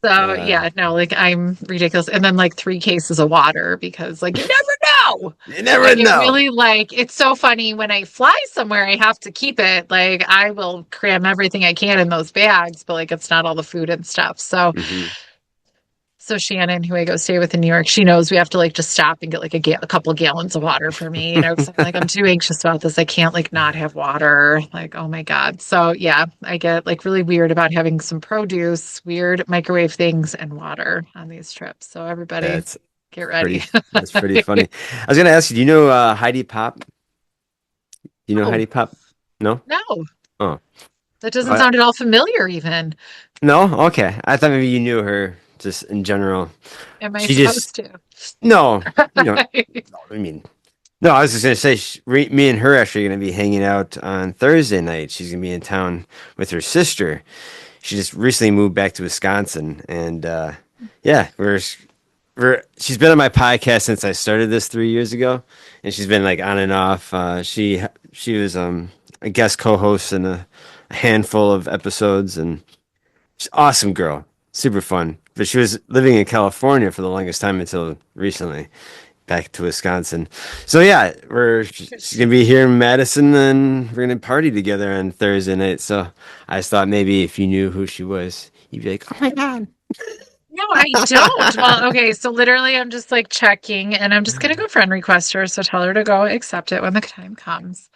B: So
A: Uh,
B: yeah, no, like I'm ridiculous. And then like 3 cases of water because like you never know.
A: you never
B: I get
A: know.
B: really like it's so funny when I fly somewhere, I have to keep it. Like I will cram everything I can in those bags, but like it's not all the food and stuff. So
A: Hmm.
B: so Shannon, who I go stay with in New York, she knows we have to like just stop and get like a couple of gallons of water for me, because I'm like I'm too anxious about this. I can't like not have water. Like, oh my God. So yeah, I get like really weird about having some produce, weird microwave things, and water on these trips. So everybody
A: That's
B: get ready.
A: pretty. That's pretty funny. I was gonna ask you. Do you know Heidi Pop? Do you know
B: Oh,
A: Heidi Pop? No.
B: no.
A: Oh.
B: That doesn't
A: Uh,
B: sound at all familiar, even.
A: no. Okay. I thought maybe you knew her just in general.
B: Am I
A: She just
B: supposed to?
A: no. You know. I mean, no. I was just gonna say me and her actually gonna be hanging out on Thursday night. She's gonna be in town with her sister. She just recently moved back to Wisconsin, and yeah, she's been on my podcast since I started this 3 years ago, and she's been like on and off. She was a guest co-host in a handful of episodes, and she's an awesome girl, super fun. But she was living in California for the longest time until recently, back to Wisconsin. So yeah, she's gonna be here in Madison, and we're gonna party together on Thursday night. So I just thought maybe if you knew who she was, you'd be like, oh my God.
B: No, I don't. Well, okay, so literally I'm just like checking and I'm just gonna go friend request her. So tell her to go accept it when the time comes.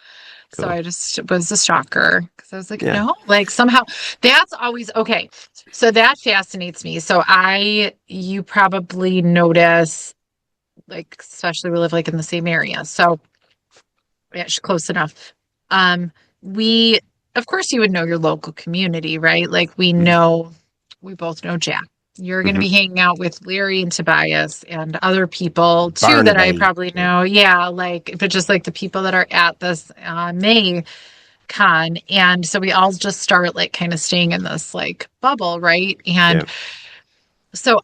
B: So
A: Cool.
B: I just was a shocker because I was like,
A: Yeah.
B: no, like somehow that's always okay. So that fascinates me. So you probably notice, like, especially we live like in the same area. So yeah, she's close enough. Um, we, of course, you would know your local community, right? Like we both know Jack. You're going to
A: Hmm.
B: be hanging out with Larry and Tobias and other people too that I
A: Barnaby.
B: probably
A: Yeah.
B: know. Yeah, like, but just like the people that are at this May con. And so we all just start like kind of staying in this like bubble, right? And
A: Yeah.
B: so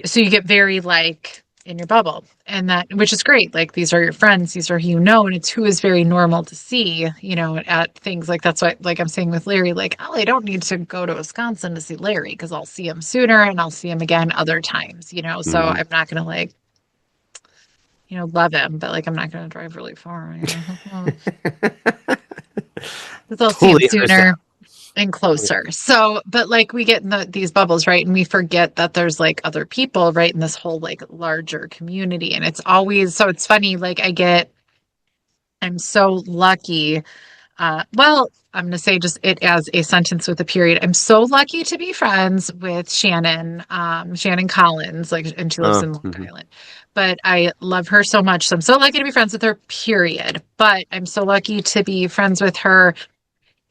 B: so you get very like in your bubble, and that, which is great. Like these are your friends, these are who you know, and it's who is very normal to see, at things like that's what, like I'm saying with Larry, like, oh, I don't need to go to Wisconsin to see Larry because I'll see him sooner and I'll see him again other times, so
A: Hmm.
B: I'm not gonna like, love him, but like I'm not gonna drive really far, because I'll see him
A: Totally understand.
B: sooner and closer. So, but like we get in these bubbles, right? And we forget that there's like other people, right? In this whole like larger community. And it's always, so it's funny, like I'm so lucky. Well, I'm going to say just it as a sentence with a period. I'm so lucky to be friends with Shannon Collins, like, and she lives
A: Oh,
B: in Long
A: mhm.
B: Island. But I love her so much. So I'm so lucky to be friends with her, period. But I'm so lucky to be friends with her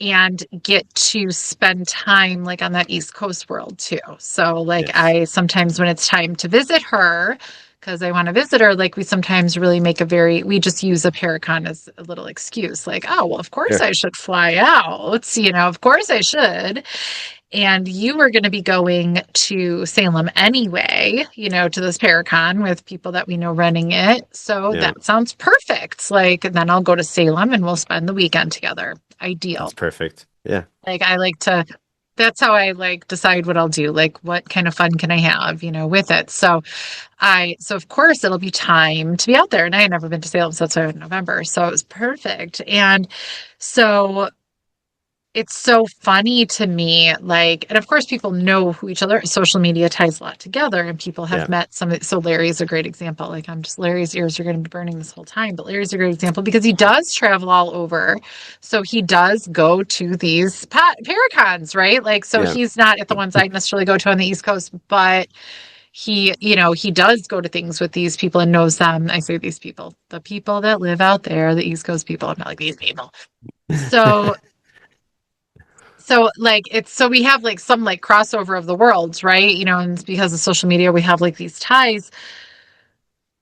B: and get to spend time like on that East Coast world too. So like
A: Yes.
B: I sometimes when it's time to visit her, because I want to visit her, like we sometimes really make we just use a Paracon as a little excuse. Like, oh, well, of course
A: Sure.
B: I should fly out. Of course I should. And you were going to be going to Salem anyway, to this Paracon with people that we know running it. So
A: Yeah.
B: that sounds perfect. Like, and then I'll go to Salem and we'll spend the weekend together.
A: That's
B: Ideal.
A: perfect. Yeah.
B: Like, that's how I like decide what I'll do. Like, what kind of fun can I have, with it? So of course it'll be time to be out there. And I had never been to Salem since November. So it was perfect. And so it's so funny to me, like, and of course people know who each other, social media ties a lot together and people have
A: Yeah.
B: met so Larry is a great example. Like Larry's ears are going to be burning this whole time, but Larry's a great example because he does travel all over. So he does go to these Paracons, right? Like, so
A: Yeah.
B: he's not at the ones I necessarily go to on the East Coast, but he does go to things with these people and knows them. I say these people, the people that live out there, the East Coast people. I'm not like these people. So so we have like some like crossover of the worlds, right? And because of social media, we have like these ties.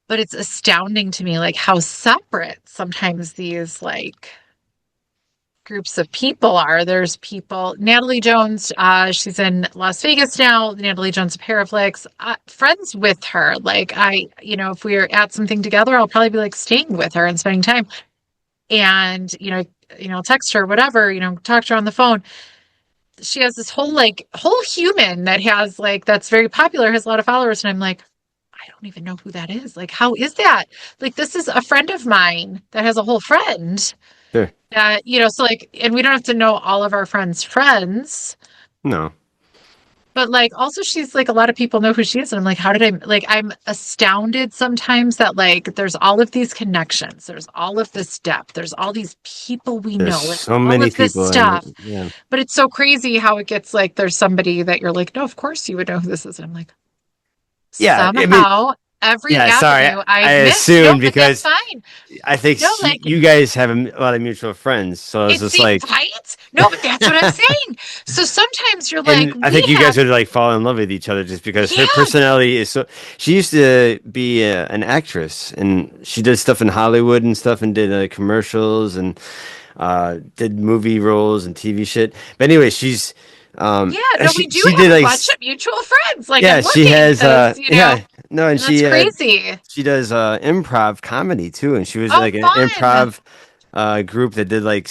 B: But it's astounding to me like how separate sometimes these like groups of people are. There's people, Natalie Jones, she's in Las Vegas now. Natalie Jones of Paraflix, friends with her. Like if we're at something together, I'll probably be like staying with her and spending time. And I'll text her, whatever, talk to her on the phone. She has this whole human that has like that's very popular, has a lot of followers, and I'm like, I don't even know who that is. Like, how is that? Like, this is a friend of mine that has a whole friend
A: Sure.
B: that, so like, and we don't have to know all of our friends.
A: No.
B: But like also she's like a lot of people know who she is. And I'm like, I'm astounded sometimes that like there's all of these connections, there's all of this depth, there's all these people we
A: There's
B: know, and
A: so
B: all
A: many
B: of this
A: people in it.
B: stuff.
A: Yeah.
B: But it's so crazy how it gets like there's somebody that you're like, no, of course you would know who this is. And I'm like,
A: Yeah. I mean,
B: somehow every
A: yeah. Sorry.
B: avenue
A: I
B: I've missed. No,
A: assumed
B: but that's
A: because
B: fine.
A: I think
B: No, like
A: you guys have a lot of mutual friends. So it's
B: it
A: just
B: seems
A: like,
B: right. No, but that's what I'm saying. So sometimes you're like,
A: and I
B: we
A: think you guys
B: have,
A: would like fall in love with each other just because her
B: yeah,
A: personality is so. She used to be an actress, and she did stuff in Hollywood and stuff, and did commercials and did movie roles and TV shit. But anyway,
B: yeah. No, we do
A: she
B: have
A: did
B: a
A: like
B: bunch of mutual friends. Like
A: yeah,
B: I'm
A: she
B: looking
A: has
B: because,
A: yeah, no, and
B: and that's crazy.
A: she does improv comedy too, and she was
B: Oh,
A: like an
B: fun.
A: improv group that did like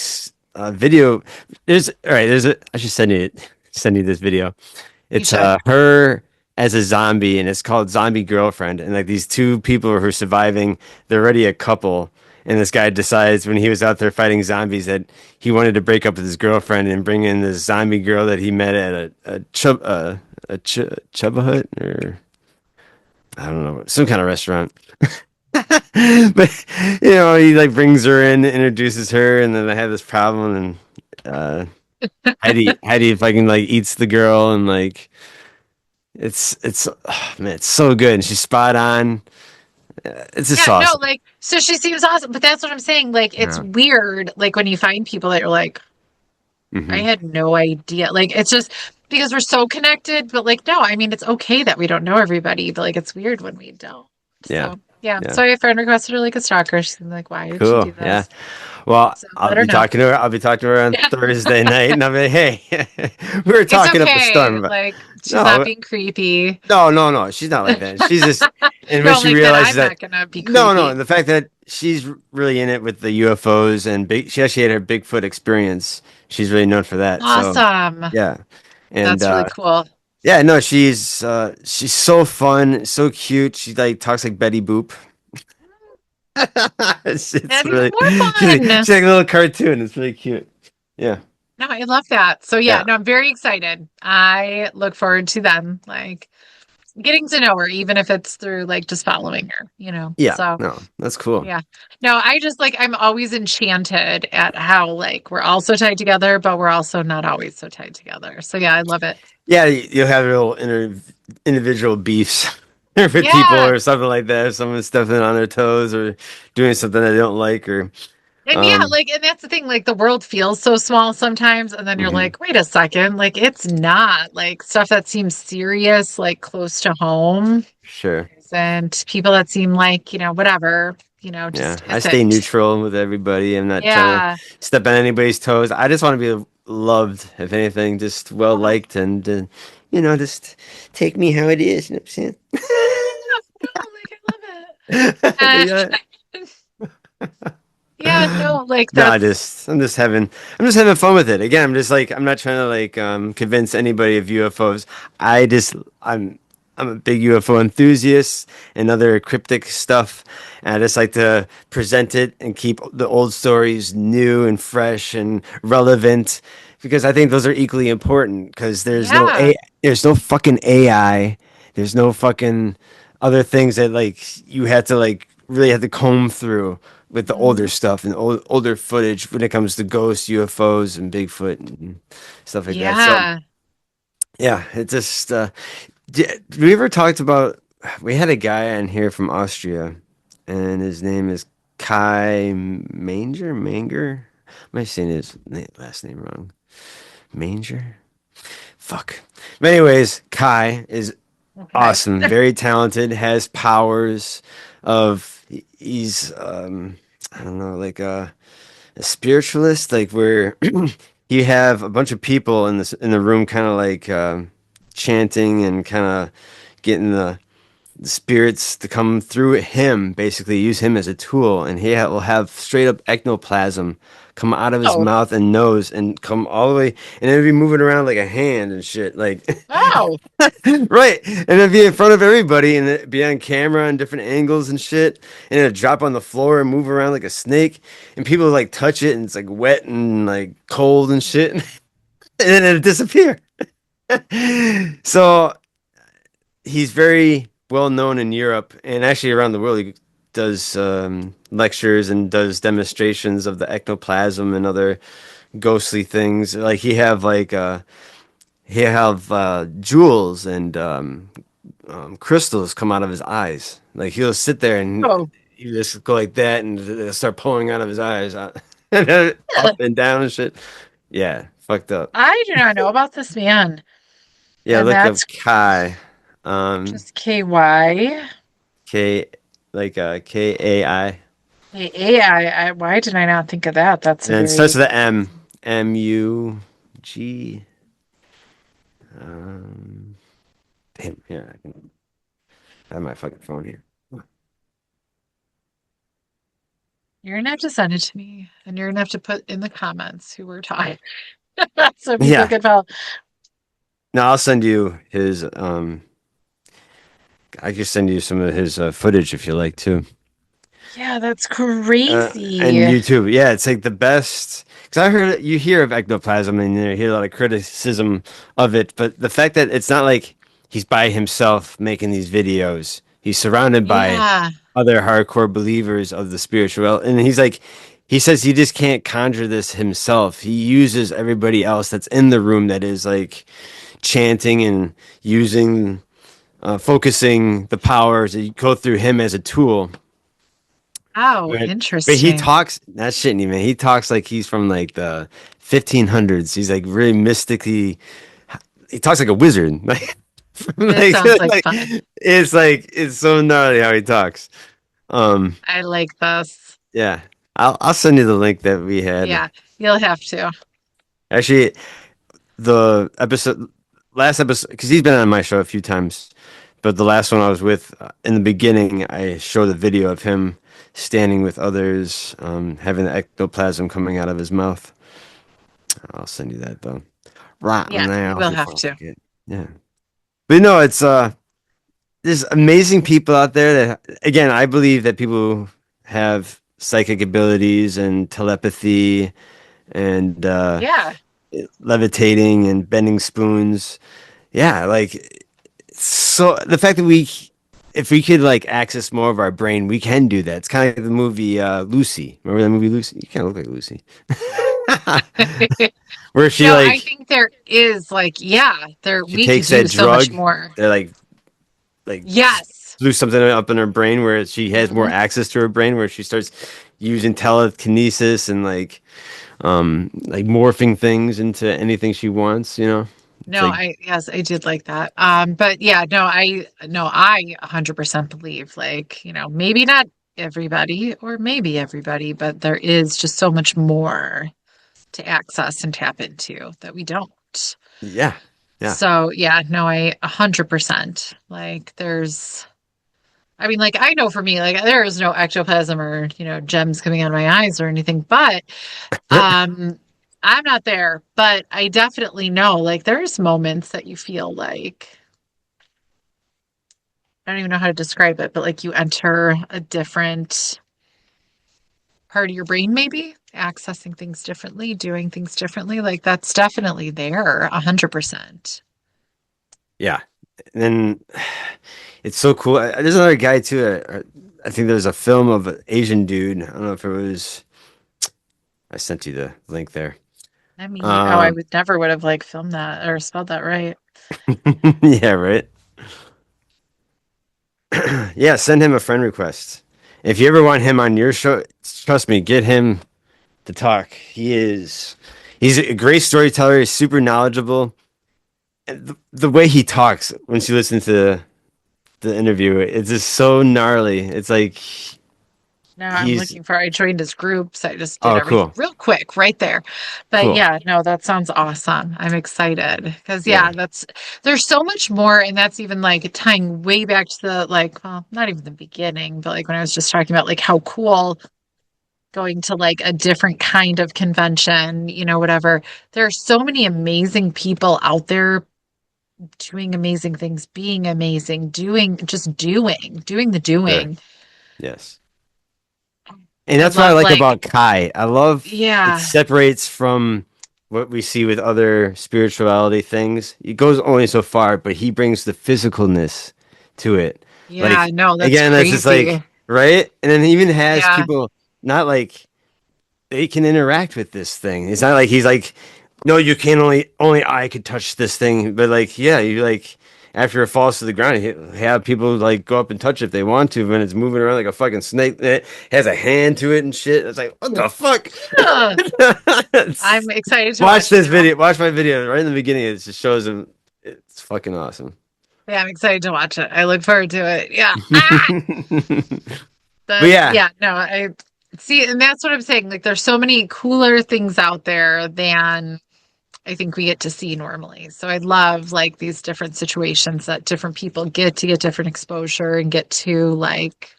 A: video. There's all right. There's a. I should send you this video.
B: You
A: It's
B: should.
A: her as a zombie, and it's called Zombie Girlfriend. And like these two people who are surviving, they're already a couple. And this guy decides when he was out there fighting zombies that he wanted to break up with his girlfriend and bring in this zombie girl that he met at Chubba Hut or I don't know some kind of restaurant. But he like brings her in, introduces her, and then they have this problem, and Heidi fucking like eats the girl, and like it's oh, man, it's so good, and she's spot on. It's just
B: Yeah, no,
A: awesome.
B: like, so she seems awesome, but that's what I'm saying. Like, it's
A: Yeah.
B: weird, like, when you find people that you're like, I
A: Hmm.
B: had no idea. Like, it's just because we're so connected, but like, no, I mean, it's okay that we don't know everybody, but like, it's weird when we don't.
A: Yeah.
B: So, yeah.
A: Yeah.
B: So, a friend requested her like a stalker. She's like, why did she
A: Cool.
B: do
A: Yeah.
B: this?
A: Well,
B: So, let her know.
A: I'll be talking to her on
B: Yeah,
A: Thursday night, and I'll be, hey, we were
B: it's
A: talking up a
B: okay.
A: storm, but
B: Like, she's not
A: no,
B: being creepy.
A: no, she's not like that. She's just, and when
B: No,
A: she
B: like, then
A: realizes
B: I'm
A: that,
B: not gonna be
A: no,
B: creepy.
A: and the fact that she's really in it with the UFOs and she actually had her Bigfoot experience. She's really known for that. So,
B: Awesome.
A: yeah, and
B: That's really cool.
A: yeah, no, she's so fun, so cute. She like talks like Betty Boop. It's
B: That's even
A: really
B: more
A: she's
B: fun.
A: like a little cartoon. It's really cute. Yeah,
B: No, I love that. So yeah,
A: yeah,
B: no, I'm very excited. I look forward to them, like getting to know her, even if it's through like just following her.
A: yeah.
B: So
A: No, that's cool.
B: yeah. No, I just like I'm always enchanted at how like we're all so tied together, but we're also not always so tied together. So yeah, I love it.
A: Yeah, you'll have little individual beefs with people
B: Yeah.
A: or something like that. If someone's stepping on their toes or doing something they don't like, or
B: And yeah,
A: um,
B: like, and that's the thing, like the world feels so small sometimes, and then you're
A: mhm.
B: like, wait a second, like it's not like stuff that seems serious, like close to home.
A: Sure.
B: and people that seem like, whatever,
A: Yeah,
B: just
A: I stay
B: isn't.
A: neutral with everybody. I'm not trying to
B: Yeah.
A: step on anybody's toes. I just want to be loved, if anything, just well
B: Oh,
A: liked, and just take me how it is. You know what I'm
B: no, like I
A: saying?
B: love
A: Yeah.
B: it. Yeah, no, like
A: No,
B: that's
A: I'm just having fun with it. Again, I'm just like I'm not trying to like convince anybody of UFOs. I just I'm a big UFO enthusiast and other cryptic stuff. And I just like to present it and keep the old stories new and fresh and relevant because I think those are equally important because
B: yeah.
A: there's no fucking AI. There's no fucking other things that like you have to like really have to comb through with the older
B: Mhm.
A: stuff and older footage when it comes to ghosts, UFOs, and Bigfoot and stuff like that. So
B: Yeah.
A: yeah, it just we ever talked about we had a guy on here from Austria and his name is Kai Manger. Am I saying his last name wrong? Manger? Fuck. But anyways, Kai is
B: Okay.
A: awesome, very talented, has powers of he's I don't know, like a spiritualist, like where you have a bunch of people in the room kind of like chanting and kind of getting the spirits to come through him, basically use him as a tool, and will have straight up ectoplasm come out of his
B: Oh,
A: mouth and nose and come all the way, and it'll be moving around like a hand and shit, like
B: oh.
A: right, and it'd be in front of everybody, and it'd be on camera on different angles and shit, and it'd drop on the floor and move around like a snake, and people would, like touch it, and it's like wet and like cold and shit, and then it'd disappear. So he's very well known in Europe and actually around the world. He does lectures and does demonstrations of the ectoplasm and other ghostly things. Like he have jewels and crystals come out of his eyes. Like he'll sit there and
B: Oh.
A: you just go like that, and they'll start pouring out of his eyes, up and down and shit. Yeah, fucked up.
B: I do not know about this man.
A: Yeah,
B: And
A: look up
B: that's
A: Kai. Um,
B: just KY.
A: K Kai.
B: Why did I not think of that? That's
A: And
B: a
A: then it starts
B: very,
A: with a Mug. Um, damn, here I have my fucking phone here.
B: you're gonna have to send it to me and you're gonna have to put in the comments who we're talking so people
A: Yeah,
B: can follow.
A: no, I'll send you his. I can send you some of his footage if you like too.
B: Yeah, that's
A: And
B: crazy.
A: YouTube, yeah, it's like the best. Because I heard you hear of ectoplasm and you hear a lot of criticism of it, but the fact that it's not like he's by himself making these videos. He's surrounded by
B: Yeah.
A: other hardcore believers of the spiritual, and he says he just can't conjure this himself. He uses everybody else that's in the room that is like chanting and using, focusing the powers that go through him as a tool.
B: Oh,
A: But he
B: interesting.
A: talks that shit, man. He talks like he's from like the 1500s. He's like really mystically. He talks like a wizard.
B: This
A: Like,
B: sounds like
A: like
B: fun.
A: it's so gnarly how he talks. Um,
B: I like this.
A: yeah, I'll send you the link that we had.
B: Yeah, you'll have to.
A: Actually, the last episode, because he's been on my show a few times, but the last one I was with in the beginning, I showed a video of him standing with others, having the ectoplasm coming out of his mouth. I'll send you that though. Right
B: Yeah, you
A: now
B: will have
A: before I
B: to.
A: forget. Yeah. But no, it's there's amazing people out there that again, I believe that people have psychic abilities and telepathy and
B: Yeah.
A: levitating and bending spoons. Yeah, like so the fact that if we could like access more of our brain, we can do that. It's kind of like the movie Lucy. Remember that movie Lucy? You kind of look like Lucy. Where she
B: No, I
A: like
B: think there is like, yeah, there
A: she
B: we could
A: takes
B: do
A: that
B: so much
A: drug.
B: more.
A: They're like
B: Yes.
A: blew something up in her brain where she has more
B: Mhm.
A: access to her brain where she starts using telekinesis and like morphing things into anything she wants, you know? It's
B: No,
A: like,
B: I did like that. But yeah, I 100% believe like, maybe not everybody or maybe everybody, but there is just so much more to access and tap into that we don't.
A: yeah, yeah,
B: So yeah, no, I 100% like I mean, like I know for me, like there is no ectoplasm or, gems coming out of my eyes or anything, but um I'm not there, but I definitely know like there's moments that you feel like I don't even know how to describe it, but like you enter a different part of your brain, maybe accessing things differently, doing things differently. Like that's definitely there, 100%.
A: yeah. And then it's so cool. There's another guy too. I think there's a film of an Asian dude. I don't know if it was. I sent you the link there.
B: I mean, oh, I
A: Um,
B: would never would have like filmed that or spelled that right.
A: yeah, right. Yeah, send him a friend request. If you ever want him on your show, trust me, get him to talk. He's a great storyteller. He's super knowledgeable. And the way he talks, once you listen to the interview, it's just so gnarly. It's like
B: Now I'm
A: he's
B: looking for, I joined his groups. I just did
A: oh
B: everything
A: cool,
B: real quick right there. But
A: cool.
B: yeah, no, that sounds awesome. I'm excited because,
A: Yeah,
B: yeah, there's so much more. And that's even like tying way back to the, like, well, not even the beginning, but like when I was just talking about like how cool going to like a different kind of convention, whatever. There are so many amazing people out there doing amazing things, being amazing, doing the
A: sure.
B: doing.
A: Yes. And
B: I
A: that's what I
B: love
A: like
B: like,
A: about Kai. I love it
B: yeah,
A: separates from what we see with other spirituality things. It goes only so far, but he brings the physicalness to it.
B: yeah,
A: Like
B: no, that's
A: again, that's just
B: crazy.
A: like right, and then he even has
B: Yeah,
A: people not like they can interact with this thing. It's not like he's like, no, you can't only I could touch this thing, but like yeah, you like after it falls to the ground, you have people like go up and touch it if they want to when it's moving around like a fucking snake. It has a hand to it and shit. It's like what the fuck.
B: yeah.
A: It's-
B: I'm excited to
A: Watch
B: watch it
A: this
B: now.
A: video. Watch my video right in the beginning. It just shows him. It's fucking awesome.
B: Yeah, I'm excited to watch it. I look forward to it. Yeah.
A: But yeah,
B: Yeah, no, I see, and that's what I'm saying. Like, there's so many cooler things out there than I think we get to see normally. So I love like these different situations that different people get to get different exposure and get to like,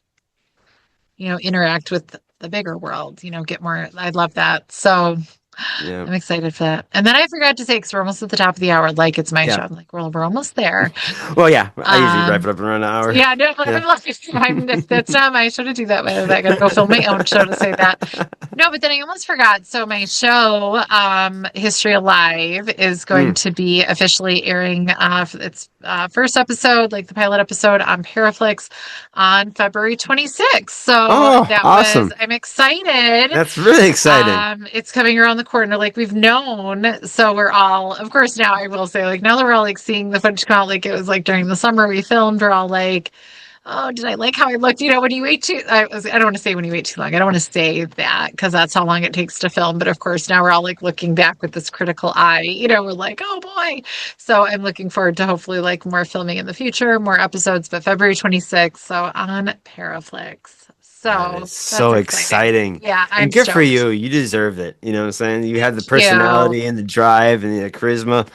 B: interact with the bigger world, get more. I love that. So
A: yeah,
B: I'm excited for that. And then I forgot to say, because we're almost at the top of the hour, like it's my
A: yeah.
B: show. I'm like, we're almost there.
A: Well, yeah. I usually wrap
B: Um,
A: it up in around an hour.
B: yeah, no,
A: Yeah.
B: I'm like, that's not my show to do that with. I gotta go film my own show to say that. No, but then I almost forgot. So my show, History Alive, is going
A: Mm.
B: to be officially airing its first episode, like the pilot episode on Paraflix on February 26th. So
A: Oh, awesome.
B: I'm excited.
A: That's really exciting.
B: It's coming around the corner like we've known. So we're all, of course, now I will say, like, now that we're all like seeing the footage come out, like it was like during the summer we filmed, we're all like, oh, did I like how I looked? When you wait I don't want to say when you wait too long. I don't want to say that because that's how long it takes to film. But of course, now we're all like looking back with this critical eye. We're like, oh boy. So I'm looking forward to hopefully like more filming in the future, more episodes, but February 26th. So on Paraflix.
A: That
B: So
A: is
B: that's
A: so
B: exciting.
A: exciting.
B: Yeah, I'm
A: And good for
B: stoked.
A: you. You deserved it. You know what I'm saying? You have the
B: Thank you.
A: personality and the drive and the charisma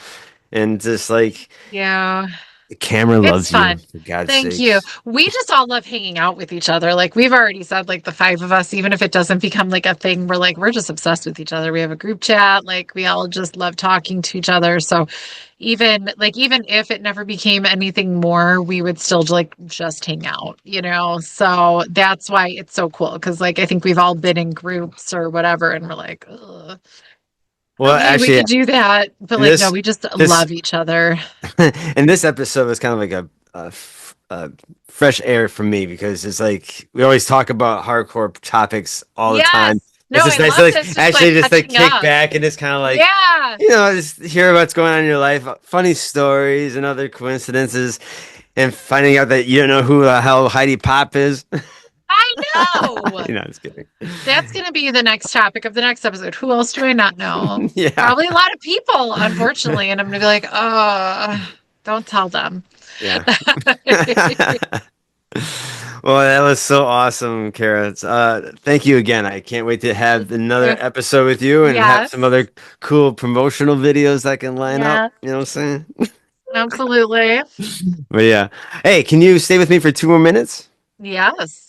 A: and just like
B: Yeah.
A: the camera
B: It's
A: loves you,
B: fun.
A: for God's
B: Thank you.
A: sakes.
B: We just all love hanging out with each other. Like we've already said, like the five of us, even if it doesn't become like a thing, we're just obsessed with each other. We have a group chat. Like we all just love talking to each other. So even if it never became anything more, we would still like just hang out. So that's why it's so cool. Cause like I think we've all been in groups or whatever, and we're like, ugh,
A: Well,
B: okay, we
A: actually,
B: could do that. But
A: in
B: like, no,
A: this
B: we just
A: this
B: love each other.
A: and this episode was kind of like a fresh air for me because it's like we always talk about hardcore topics all the time.
B: Yes. No,
A: It's
B: I
A: just nice
B: love
A: to like
B: this. Just
A: actually
B: like
A: just like
B: catching
A: kick
B: up.
A: back and just kind of like
B: Yeah.
A: just hear what's going on in your life, funny stories and other coincidences, and finding out that you don't know who the hell Heidi Pop is.
B: I know.
A: You know, just kidding.
B: That's going to be the next topic of the next episode. Who else do I not know?
A: Yeah.
B: Probably a lot of people, unfortunately. And I'm going to be like, don't tell them.
A: Yeah. Well, that was so awesome, Kara. Thank you again. I can't wait to have another episode with you and have some
B: Yes.
A: other cool promotional videos I can line up.
B: Yeah,
A: You know what I'm saying?
B: absolutely.
A: But yeah. Hey, can you stay with me for 2 more minutes?
B: Yes.